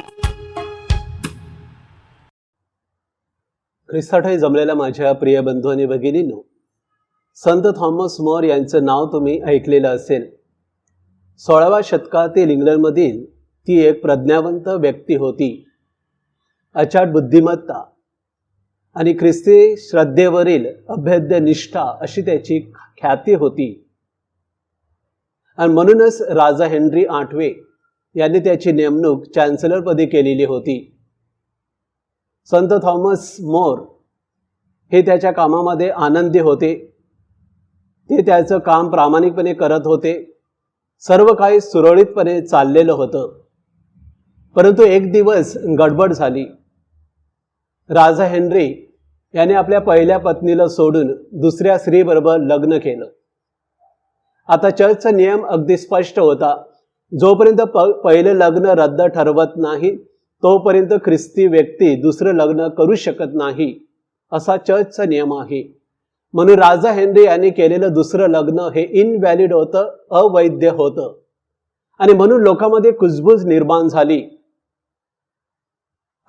ख्रिस्ताठाई जमलेल्या माझ्या प्रिय बंधू आणि भगिनींनो, संत थॉमस मोर यांचं नाव तुम्ही ऐकलेलं असेल. 16व्या शतकातील इंग्लंडमधील ती एक प्रज्ञावंत व्यक्ती होती. अचाट बुद्धिमत्ता आणि ख्रिस्ती श्रद्धेवरील अभेद्य निष्ठा अशी त्याची ख्याती होती. आणि म्हणूनच राजा हेनरी 8वे यांनी त्याची नेमणूक चॅन्सलरपदी केलेली होती. संत थॉमस मोर हे त्याच्या कामामध्ये आनंदी होते. ते त्याचं काम प्रामाणिकपणे करत होते. सर्व काही सुरळीतपणे चाललेलं होतं. परंतु एक दिवस गडबड झाली. राजा हेनरी याने आपल्या पहिल्या पत्नीला सोडून दुसऱ्या स्त्रीबरोबर लग्न केलं. आता चर्चचा नियम अगदी स्पष्ट होता. जोपर्यंत पहिलं लग्न रद्द ठरवत नाही तोपर्यंत ख्रिस्ती व्यक्ती दुसरं लग्न करू शकत नाही, असा चर्चचा नियम आहे. म्हणून राजा हेनरी यांनी केलेलं दुसरं लग्न हे इनव्हॅलिड होतं, अवैध होतं. आणि म्हणून लोकांमध्ये कुजबूज निर्माण झाली.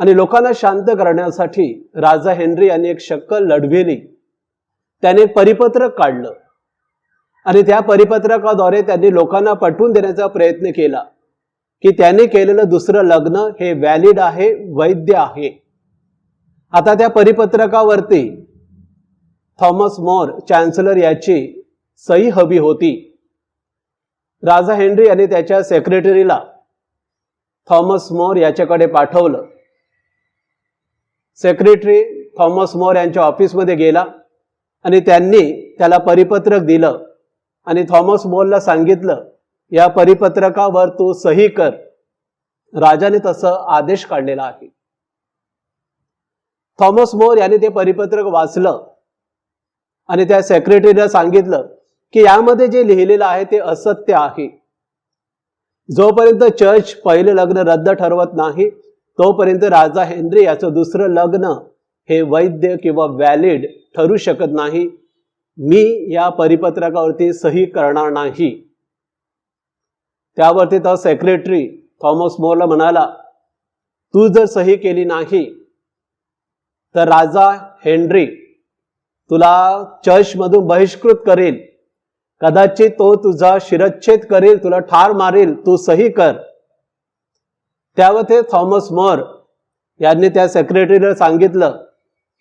आणि लोकांना शांत करण्यासाठी राजा हेनरी यांनी एक शक्कल लढविली. त्याने एक परिपत्रक काढलं आणि त्या परिपत्रकाद्वारे त्यांनी लोकांना पटवून देण्याचा प्रयत्न केला की त्याने केलेलं दुसरं लग्न हे व्हॅलिड आहे, वैध आहे. आता त्या परिपत्रकावरती थॉमस मोर चॅन्सलर याची सही हवी होती. राजा हेनरी यांनी त्याच्या सेक्रेटरीला थॉमस मोर याच्याकडे पाठवलं. सेक्रेटरी थॉमस मोर यांच्या ऑफिसमध्ये गेला आणि त्यांनी त्याला परिपत्रक दिलं आणि थॉमस मोरला सांगितलं, या परिपत्रकावर तू सही कर. राजाने तसं आदेश काढलेला आहे. थॉमस मोर याने ते परिपत्रक वाचलं आणि त्या सेक्रेटरीला सांगितलं की यामध्ये जे लिहिलेलं आहे ते असत्य आहे. जोपर्यंत चर्च पहिलं लग्न रद्द ठरवत नाही तोपर्यंत राजा हेनरी याचं दुसरं लग्न हे वैध किंवा व्हॅलिड ठरू शकत नाही. मी या परिपत्रकावरती सही करणार नाही. त्यावरती तो सेक्रेटरी थॉमस मोरला म्हणाला, तू जर सही केली नाही तर राजा हेनरी तुला चर्चमधून बहिष्कृत करेल. कदाचित तो तुझा शिरच्छेद करेल, तुला ठार मारेल. तू सही कर. त्यावर ते थॉमस मोर यांनी त्या सेक्रेटरीला सांगितलं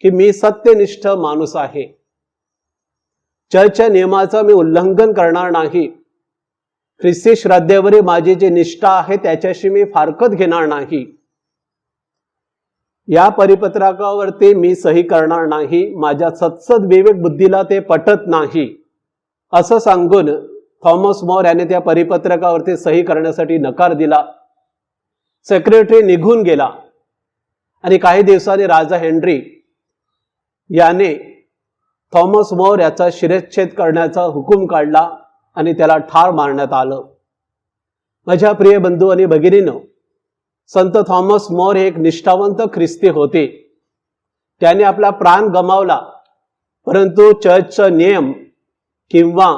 की मी सत्यनिष्ठ माणूस आहे. चर्चच्या नियमाचं मी उल्लंघन करणार नाही. ख्रिस्ती श्रद्धेवरील माझी जी निष्ठा आहे त्याच्याशी मी फारकत घेणार नाही. या परिपत्रकावरती मी सही करणार नाही. माझ्या सत्सद विवेक बुद्धीला ते पटत नाही. असं सांगून थॉमस मोर याने त्या परिपत्रकावरती सही करण्यासाठी नकार दिला. सेक्रेटरी निघून गेला आणि काही दिवसांनी राजा हेनरी याने थॉमस मोर याचा शिरच्छेद करण्याचा हुकूम काढला आणि त्याला ठार मारण्यात आलं. माझ्या प्रिय बंधू आणि भगिनींनो, संत थॉमस मोर हे एक निष्ठावंत ख्रिस्ती होते. त्याने आपला प्राण गमावला, परंतु चर्चचा नियम किंवा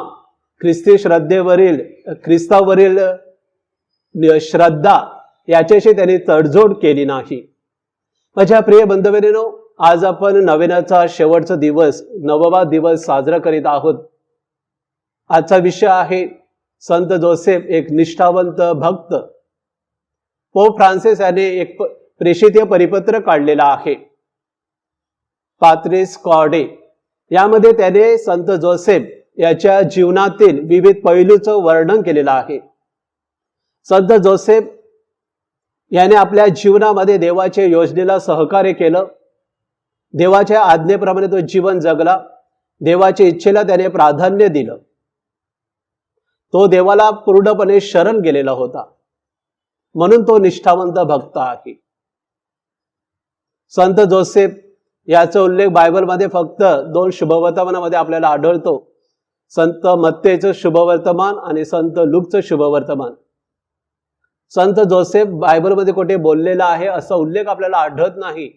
ख्रिस्ती श्रद्धेवरील ख्रिस्तावरील श्रद्धा याच्याशी त्यांनी तडजोड केली नाही. माझ्या प्रिय बंधूभगिनींनो, आज आपण नवेनाचा शेवटचा दिवस, 9वा दिवस साजरा करीत आहोत. आजचा विषय आहे संत जोसेफ, एक निष्ठावंत भक्त. पोप फ्रान्सिस याने एक प्रेषित परिपत्र काढलेला आहे, पात्रिस कॉर्डे. यामध्ये त्याने संत जोसेफ याच्या जीवनातील विविध पैलूचं वर्णन केलेलं आहे. संत जोसेफ याने आपल्या जीवनामध्ये देवाच्या योजनेला सहकार्य केलं. देवाच्या आज्ञेप्रमाणे तो जीवन जगला. देवाच्या इच्छेला त्याने प्राधान्य दिलं. तो देवाला पूर्णपणे शरण गेलेला होता, म्हणून तो निष्ठावंत भक्त आहे. संत जोसेफ याचा उल्लेख बायबलमध्ये फक्त 2 शुभवर्तमानामध्ये आपल्याला आढळतो. संत मत्तेचं शुभवर्तमान आणि संत लूकचं शुभवर्तमान. संत जोसेफ बायबलमध्ये कुठे बोललेला आहे असा उल्लेख आपल्याला आढळत नाही.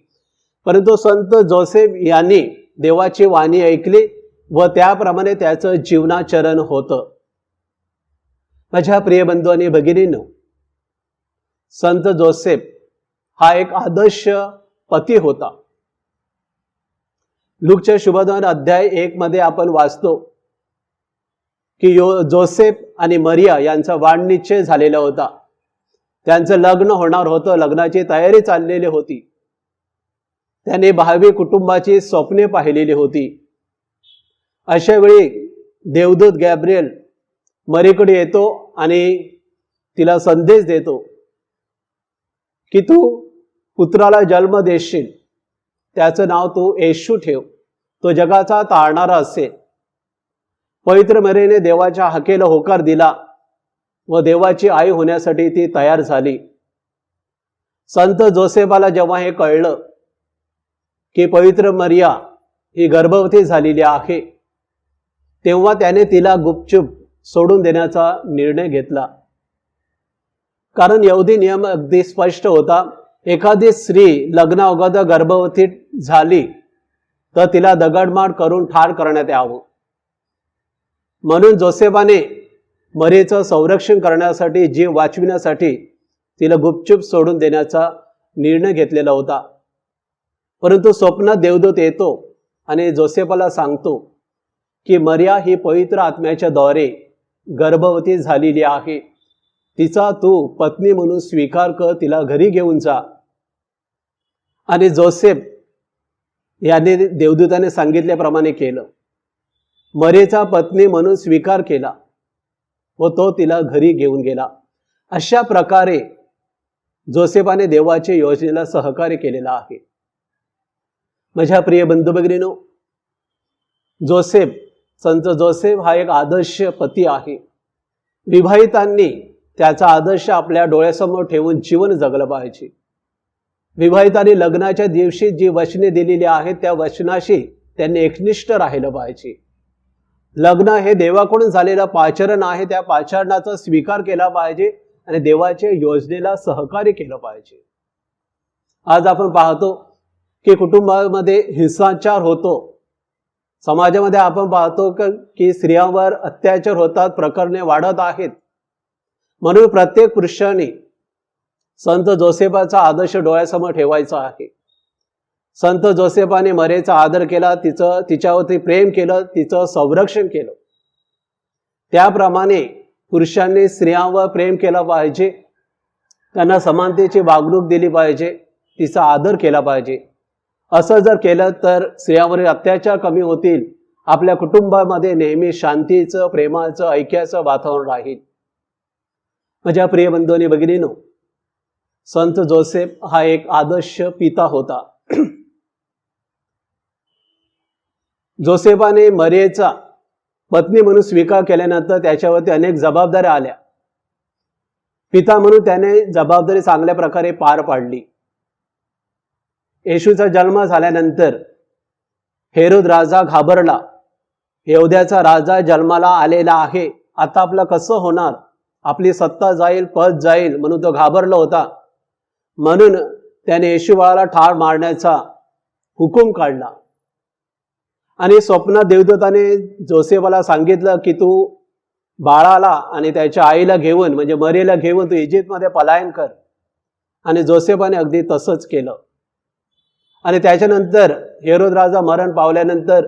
परंतु संत जोसेफ यांनी देवाची वाणी ऐकली व त्याप्रमाणे त्याचं जीवनाचरण होतं. माझ्या प्रिय बंधू आणि भगिनींनो, संत जोसेफ हा एक आदर्श पती होता. लूकच्या शुभवर्तमान अध्याय 1 मध्ये आपण वाचतो की जोसेफ आणि मरिया यांचा वाढनिश्चय झालेला होता. त्यांचं लग्न होणार होतं, लग्नाची तयारी चाललेली होती. त्याने भावी कुटुंबाची स्वप्ने पाहिलेली होती. अशा वेळी देवदूत गॅब्रिएल मरीकडे येतो आणि तिला संदेश देतो की तू पुत्राला जन्म देशील, त्याचं नाव तू येशू ठेव, तो जगाचा तारणारा असेल. पवित्र मरीने देवाच्या हाकेला होकार दिला व देवाची आई होण्यासाठी ती तयार झाली. संत जोसेफाला जेव्हा हे कळलं की पवित्र मरिया ही गर्भवती झालेली आहे, तेव्हा त्याने तिला गुपचूप सोडून देण्याचा निर्णय घेतला. कारण यहुदी नियम अगदी स्पष्ट होता, एखादी स्त्री लग्नाअगोदर गर्भवती झाली तर तिला दगडमार करून ठार करण्यात यावं. म्हणून जोसेफाने मरीचं संरक्षण करण्यासाठी, जीव वाचविण्यासाठी तिला गुपचूप सोडून देण्याचा निर्णय घेतलेला होता. परंतु स्वप्नात देवदूत येतो आणि जोसेफाला सांगतो की मरिया ही पवित्र आत्म्याच्या द्वारे गर्भवती झालेली आहे, तिचा तू पत्नी म्हणून स्वीकार कर, तिला घरी घेऊन जा. आणि जोसेफ याने देवदूताने सांगितल्याप्रमाणे केलं. मरियेचा पत्नी म्हणून स्वीकार केला व तो तिला घरी घेऊन गेला. अशा प्रकारे जोसेफाने देवाच्या योजनेला सहकार्य केलेला आहे. माझ्या प्रिय बंधू भगिनींनो, संत जोसेफ हा एक आदर्श पती आहे. विवाहितांनी त्याचा आदर्श आपल्या डोळ्यासमोर ठेवून जीवन जगलं पाहिजे. विवाहितांनी लग्नाच्या दिवशी जी वचने दिलेली आहेत त्या वचनाशी त्यांनी एकनिष्ठ राहिलं पाहिजे. लग्न हे देवाकडून झालेलं पाचारण आहे, त्या पाचारणाचा स्वीकार केला पाहिजे आणि देवाच्या योजनेला सहकार्य केलं पाहिजे. आज आपण पाहतो की कुटुंबामध्ये हिंसाचार होतो. समाजामध्ये आपण पाहतो की स्त्रियांवर अत्याचार होतात, प्रकरणे वाढत आहेत. म्हणून प्रत्येक पुरुषाने संत जोसेफाचा आदर्श डोळ्यासमोर ठेवायचा आहे. संत जोसेफाने मरीचा आदर केला, तिच्यावरती प्रेम केलं, तिचं संरक्षण केलं. त्याप्रमाणे पुरुषांनी स्त्रियांवर प्रेम केला पाहिजे, त्यांना समानतेची वागणूक दिली पाहिजे, तिचा आदर केला पाहिजे. असं जर केलं तर स्त्रियांवरील अत्याचार कमी होतील. आपल्या कुटुंबामध्ये नेहमी शांतीचं, प्रेमाचं, ऐक्याचं वातावरण राहील. माझ्या प्रिय बंधूंनी भगिनींनो, संत जोसेफ हा एक आदर्श पिता होता. जोसेफाने मरियेचा पत्नी म्हणून स्वीकार केल्यानंतर त्याच्यावरती अनेक जबाबदाऱ्या आल्या. पिता म्हणून त्याने जबाबदारी चांगल्या प्रकारे पार पाडली. येशूचा जन्म झाल्यानंतर हेरोद राजा घाबरला. यहुद्याचा राजा जन्माला आलेला आहे, आता आपलं कसं होणार, आपली सत्ता जाईल, पद जाईल, म्हणून तो घाबरला होता. म्हणून त्याने येशू बाळाला ठार मारण्याचा हुकूम काढला. आणि स्वप्नात देवदूताने जोसेफाला सांगितलं की तू बाळाला आणि त्याच्या आईला घेऊन, म्हणजे मरियेला घेऊन तू इजिप्तमध्ये पलायन कर. आणि जोसेफाने अगदी तसंच केलं. आणि त्याच्यानंतर हेरोद राजा मरण पावल्यानंतर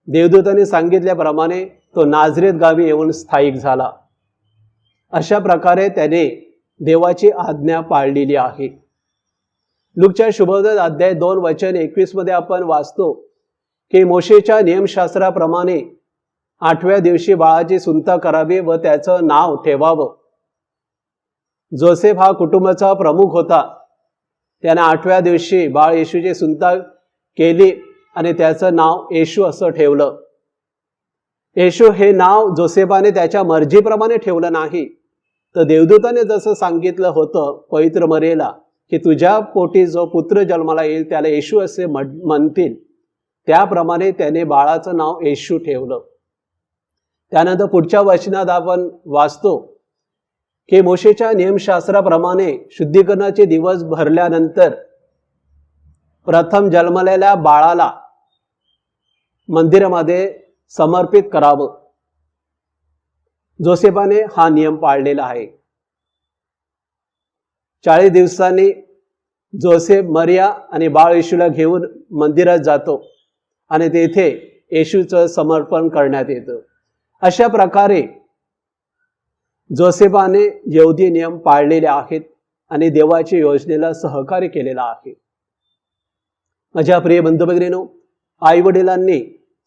देवदूताने सांगितल्याप्रमाणे तो नाझरेत गावी येऊन स्थायिक झाला. अशा प्रकारे त्याने देवाची आज्ञा पाळलेली आहे. लूकच्या शुभोदय अध्याय 2 वचन 21 मध्ये आपण वाचतो की मोशेच्या नियमशास्त्राप्रमाणे 8व्या दिवशी बाळाची सुंता करावी व त्याचं नाव ठेवावं. जोसेफ हा कुटुंबाचा प्रमुख होता. त्याने 8व्या दिवशी बाळ येशूची सुंता केली आणि त्याचं नाव येशू असं ठेवलं. येशू हे नाव जोसेफाने त्याच्या मर्जीप्रमाणे ठेवलं नाही, तर देवदूताने जसं सांगितलं होतं पवित्र मरियेला की तुझ्या पोटी जो पुत्र जन्माला येईल त्याला येशू असे म्हणतील, त्याप्रमाणे त्याने बाळाचं नाव येशू ठेवलं. त्यानंतर पुढच्या वचनात आपण वाचतो की मोशेच्या नियमशास्त्राप्रमाणे शुद्धीकरणाचे दिवस भरल्यानंतर प्रथम जन्मलेल्या बाळाला मंदिरामध्ये समर्पित करावं. जोसेफाने हा नियम पाळलेला आहे. 40 दिवसांनी जोसेफ मरिया आणि बाळ येशूला घेऊन मंदिरात जातो आणि तेथे येशूचं समर्पण करण्यात येतं. अशा प्रकारे जोसेफाने यहुदी नियम पाळलेले आहेत आणि देवाच्या योजनेला सहकार्य केलेला आहे. माझ्या प्रिय बंधू भगिनींनो, आई वडिलांनी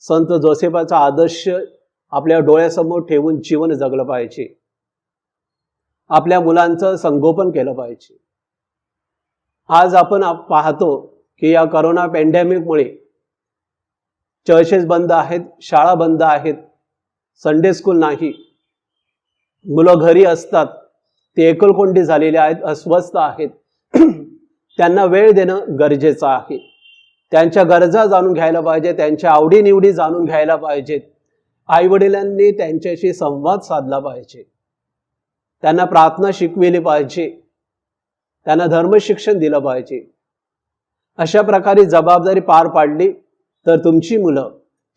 संत जोसेफाचा आदर्श आपल्या डोळ्यासमोर ठेवून जीवन जगलं पाहिजे. आपल्या मुलांचं संगोपन केलं पाहिजे. आज आपण पाहतो की या करोना पॅन्डेमिकमुळे चर्चेस बंद आहेत, शाळा बंद आहेत, संडे स्कूल नाही, मुलं घरी असतात, ते एकलकोंडी झालेले आहेत, अस्वस्थ आहेत. त्यांना वेळ देणं गरजेचं आहे. त्यांच्या गरजा जाणून घ्यायला पाहिजे, त्यांच्या आवडीनिवडी जाणून घ्यायला पाहिजेत. आईवडिलांनी त्यांच्याशी संवाद साधला पाहिजे, त्यांना प्रार्थना शिकविली पाहिजे, त्यांना धर्मशिक्षण दिलं पाहिजे. अशा प्रकारे जबाबदारी पार पाडली तर तुमची मुलं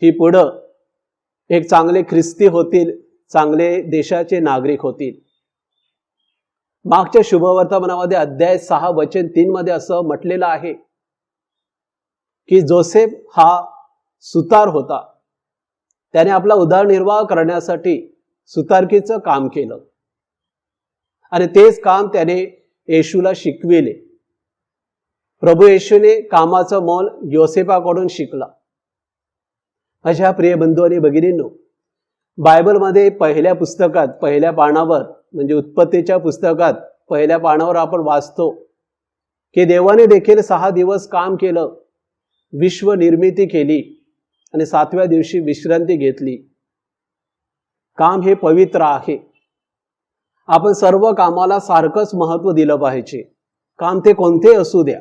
ही पुढं एक चांगले ख्रिस्ती होतील, चांगले देशाचे नागरिक होतील. मागच्या शुभवर्तमानामध्ये अध्याय 6 वचन 3 मध्ये असं म्हटलेलं आहे की जोसेफ हा सुतार होता. त्याने आपला उदरनिर्वाह करण्यासाठी सुतारकीचं काम केलं आणि तेच काम त्याने येशूला शिकविले. प्रभू येशूने कामाचं मोल योसेफाकडून शिकला. माझ्या प्रिय बंधू आणि भगिनींनो, बायबलमध्ये पहिल्या पुस्तकात पहिल्या पानावर म्हणजे उत्पत्तीच्या पुस्तकात पहिल्या पानावर आपण वाचतो की देवाने देखील 6 दिवस काम केलं, विश्व निर्मिती केली आणि 7व्या दिवशी विश्रांती घेतली. काम हे पवित्र आहे. आपण सर्व कामाला सारखंच महत्त्व दिलं पाहिजे. काम ते कोणते असू द्या,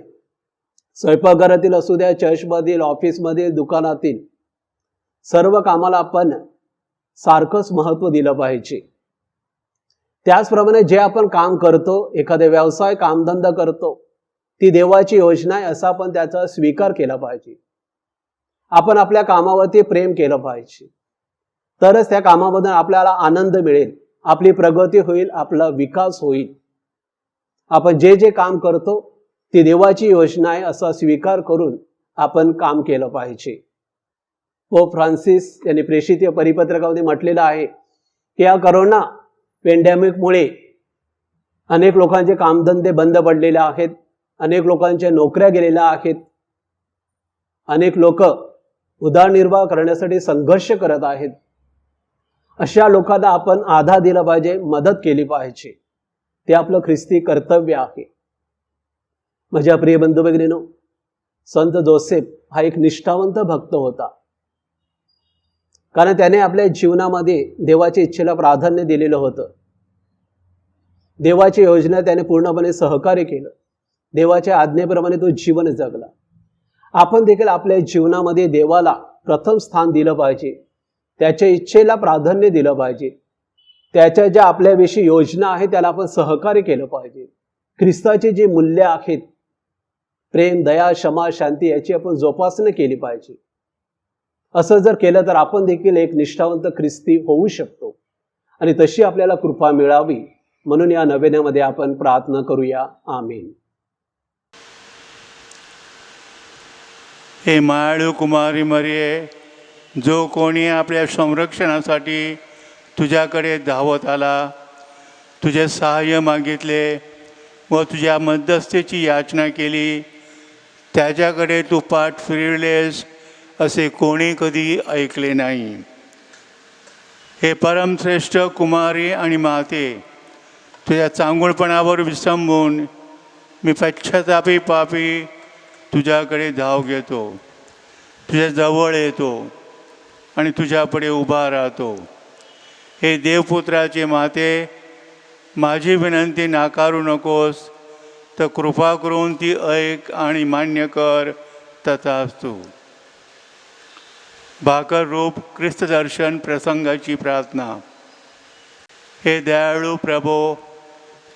स्वयंपाकघरातील असू द्या, चर्चमधील, ऑफिसमधील, दुकानातील, सर्व कामाला आपण सारखंच महत्त्व दिलं पाहिजे. त्याचप्रमाणे जे आपण काम करतो, एखादे व्यवसाय कामधंदा करतो, ती देवाची योजना आहे असा आपण त्याचा स्वीकार केला पाहिजे. आपण आपल्या कामावरती प्रेम केलं पाहिजे, तरच त्या कामामधून आपल्याला आनंद मिळेल, आपली प्रगती होईल, आपला विकास होईल. आपण जे जे काम करतो ती देवाची योजना आहे असा स्वीकार करून आपण काम केलं पाहिजे. पोप फ्रान्सिस यांनी प्रेषित परिपत्रकामध्ये म्हटलेलं आहे की या करोना पॅन्डेमिकमुळे अनेक लोकांचे कामधंदे बंद पडलेले आहेत, अनेक लोकांच्या नोकऱ्या गेलेल्या आहेत, अनेक लोक उदरनिर्वाह करण्यासाठी संघर्ष करत आहेत. अशा लोकांना आपण आधार दिला पाहिजे, मदत केली पाहिजे. ते आपलं ख्रिस्ती कर्तव्य आहे. माझ्या प्रिय बंधू भगिनींनो, संत जोसेफ हा एक निष्ठावंत भक्त होता, कारण त्याने आपल्या जीवनामध्ये देवाच्या इच्छेला प्राधान्य दिलेलं होतं. देवाची योजना त्याने पूर्णपणे सहकार्य केलं. देवाच्या आज्ञेप्रमाणे तो जीवन जगला. आपण देखील आपल्या जीवनामध्ये देवाला प्रथम स्थान दिलं पाहिजे, त्याच्या इच्छेला प्राधान्य दिलं पाहिजे. त्याच्या ज्या आपल्याविषयी योजना आहे त्याला आपण सहकार्य केलं पाहिजे. ख्रिस्ताची जी मूल्य आहेत, प्रेम, दया, क्षमा, शांती, याची आपण जोपासना केली पाहिजे. असं जर केलं तर आपण देखील एक निष्ठावंत ख्रिस्ती होऊ शकतो आणि तशी आपल्याला कृपा मिळावी म्हणून या नवेण्यामध्ये आपण प्रार्थना करूया. आमीन. हे मायाळू कुमारी मरिये, जो कोणी आपल्या संरक्षणासाठी तुझ्याकडे धावत आला, तुझे सहाय्य मागितले व तुझ्या मध्यस्थीची याचना केली, त्याच्याकडे तू पाठ फिरवलेस असे कोणी कधी ऐकले नाही. हे परमश्रेष्ठ कुमारी आणि माते, तुझ्या चांगुलपणावर विसंबून मी पश्चातापी पापी तुझ्याकडे धाव घेतो, तुझ्या जवळ येतो आणि तुझ्यापुढे उभा राहतो. हे देवपुत्राचे माते, माझी विनंती नाकारू नकोस, तर कृपा करून ती ऐक आणि मान्य कर. तथास्तु. भाकर रूप ख्रिस्त दर्शन प्रसंगाची प्रार्थना. हे दयाळू प्रभो,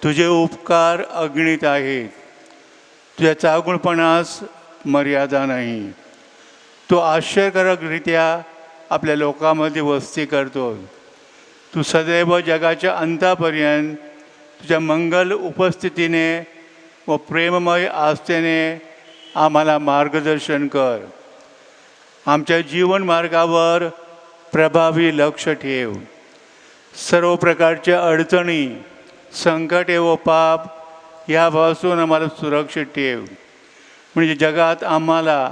तुझे उपकार अगणित आहेत, तुझ्या चांगुलपणास मर्यादा नाही. तू आश्चर्यकारकरित्या आपल्या लोकांमध्ये वस्ती करतो. तू सदैव जगाच्या अंतापर्यंत तुझ्या मंगल उपस्थितीने व प्रेममय आस्थेने आम्हाला मार्गदर्शन कर. आमच्या जीवन मार्गावर प्रभावी लक्ष ठेव. सर्व प्रकारच्या अडचणी, संकटे व पाप यापासून आम्हाला सुरक्षित ठेव. म्हणजे जगात आम्हाला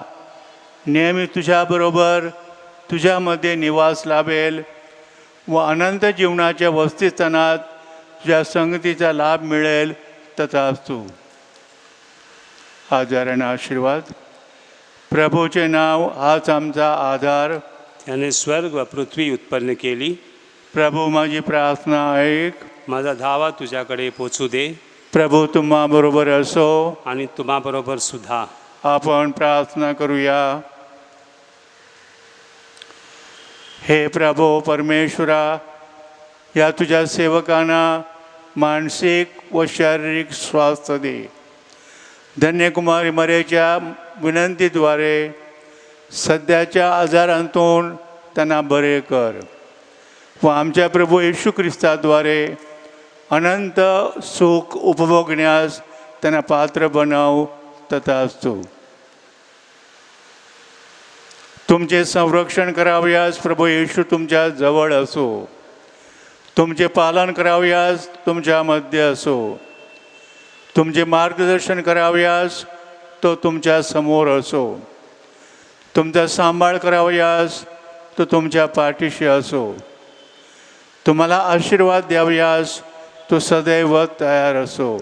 नेहमी तुझ्याबरोबर तुझ्यामध्ये निवास लाभेल व अनंत जीवनाच्या वस्तीस्थानात तुझ्या संगतीचा लाभ मिळेल. तथा असतो. आजारांना आशीर्वाद. प्रभूचे नाव हाच आमचा आधार. त्याने स्वर्ग व पृथ्वी उत्पन्न केली. प्रभू माझी प्रार्थना ऐक. माझा धावा तुझ्याकडे पोचू दे प्रभू तुम्हाबरोबर असो. आणि तुम्हाबरोबर सुद्धा. आपण प्रार्थना करूया. हे प्रभू परमेश्वरा, या तुझ्या सेवकांना मानसिक व शारीरिक स्वास्थ्य दे. धन्यकुमारी मरेच्या विनंतीद्वारे सध्याच्या आजारांतून त्यांना बरे कर व आमच्या प्रभू येशू ख्रिस्ताद्वारे अनंत सुख उपभोगण्यास त्यांना पात्र बनव. तथा असतो. तुमचे संरक्षण करावयास प्रभू येशू तुमच्या जवळ असो. तुमचे पालन करावयास तुमच्यामध्ये असो. तुमचे मार्गदर्शन करावयास तो तुमच्या समोर असो. तुमचा सांभाळ करावयास तो तुमच्या पाठीशी असो. तुम्हाला आशीर्वाद द्यावयास तो सदैव तयार असो.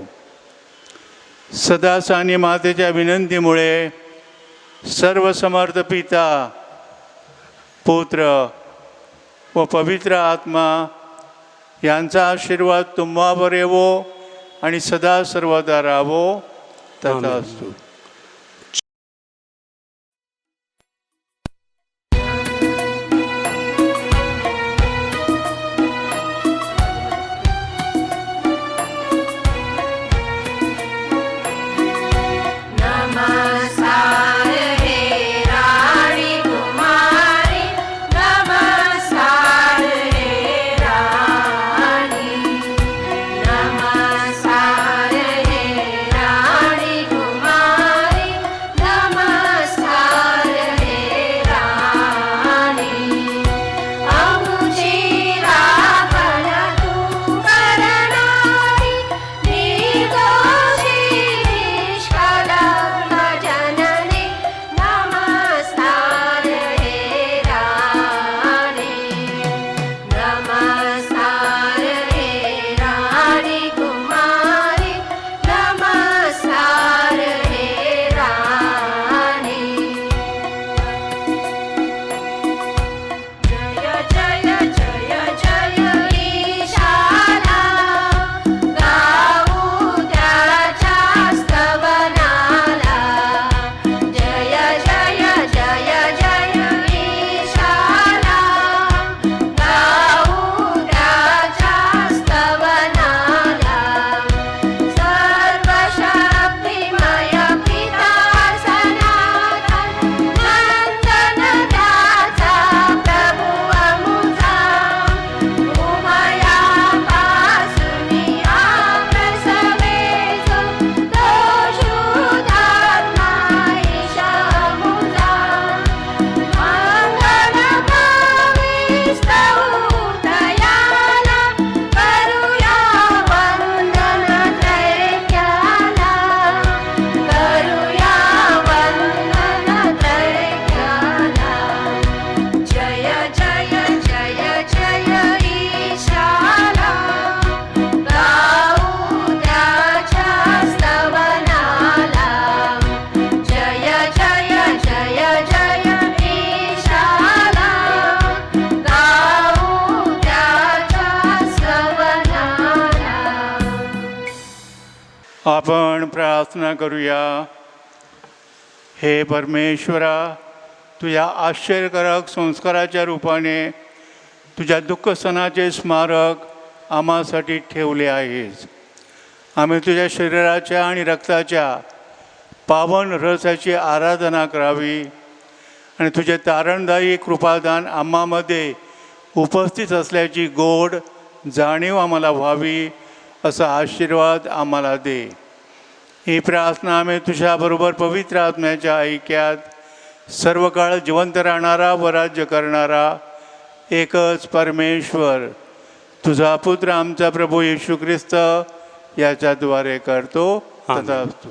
सदा सानी मातेच्या विनंतीमुळे सर्व समर्थ पिता, पुत्र व पवित्र आत्मा यांचा आशीर्वाद तुम्हावर येवो आणि सदा सर्वदा राहावो. तथा असतो. नमस्कार हे राणी कुमारी, नमस्कार हे राणी, नमस्कार हे राणी कुमारी, नमस्कार हे राणी. आमची राखण तू करणारी, निर्दोषी निष्कलंक जननी, नमस्कार हे राणी, नमस्कार हे राणी कुमारी, नमस्कार हे राणी. जय जय जय जय ईशाला, गाऊ त्याच्या स्तवनाला. जय जय जय जय ईशाला, गाऊ त्याच्या स्तवनाला. सर्वशक्तिमय पिता सनातन, नंदन त्याचा प्रभु अमुचा. उभयापासूनी प्रसवेचो, तो शुद्धात्मा ईशा मुजा. मंगलभावी स्तुतयाला, करूया वंदन त्रैक्याला, करूया वंदन त्रैक्याला. जय जय जय जय ईशाला, गाऊ त्याच्या स्तवनाला. जय जय जय जय ईशाला, गाऊ त्याच्या स्तवनाला. आपण प्रार्थना करूया. हे परमेश्वरा, तुझ्या आश्चर्यकारक संस्काराच्या रूपाने तुझ्या दुःख सणाचे स्मारक आम्हासाठी ठेवले आहेस. आम्ही तुझ्या शरीराच्या आणि रक्ताच्या पावन रसाची आराधना करावी आणि तुझे तारणदायी कृपादान आम्हामध्ये उपस्थित असल्याची गोड जाणीव आम्हाला व्हावी, असा आशीर्वाद आम्हाला दे. ही प्रार्थना आम्ही तुझ्याबरोबर पवित्र आत्म्याच्या ऐक्यात सर्व काळ जिवंत राहणारा व राज्य करणारा एकच परमेश्वर तुझा पुत्र आमचा प्रभू येशू ख्रिस्त याच्याद्वारे करतो आमेन. तथास्तु.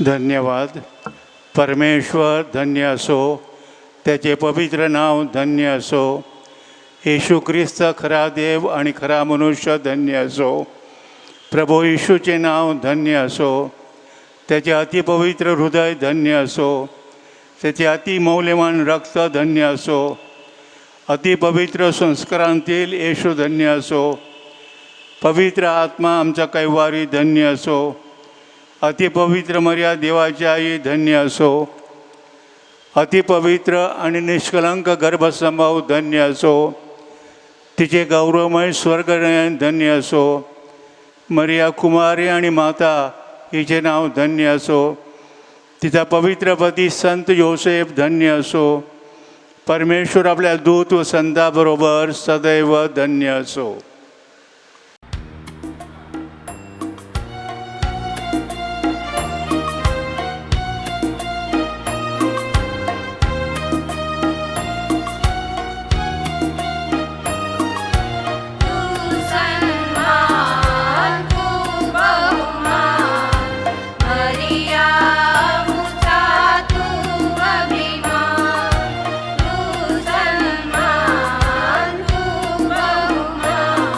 धन्यवाद. परमेश्वर धन्य असो, त्याचे पवित्र नाव धन्य असो. येशू ख्रिस्त खरा देव आणि खरा मनुष्य धन्य असो. प्रभू येशूचे नाव धन्य असो, त्याचे अतिपवित्र हृदय धन्य असो. त्याचे अतिमौल्यवान रक्त धन्य असो. अतिपवित्र संस्कारांतील येशू धन्य असो. पवित्र आत्मा आमचा कैवारी धन्य असो. अतिपवित्र मर्या देवाची आई धन्य असो. अतिपवित्र आणि निष्कलंक गर्भसंभाव धन्य असो. तिचे गौरवमय स्वर्गनयन धन्य असो. मरिया कुमारी आणि माता हिचे नाव धन्य असो. तिचा पवित्र पती संत योसेफ धन्य असो. परमेश्वर आपल्या दूत व संताबरोबर सदैव धन्य असो. तू सन्मान तू बहुमान मरिया मुझा तू अभिमान. तू सन्मान तू बहुमान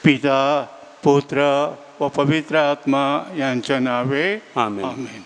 पिता पुत्र व पवित्र आत्मा यांच्या नावे आमेन. आमेन.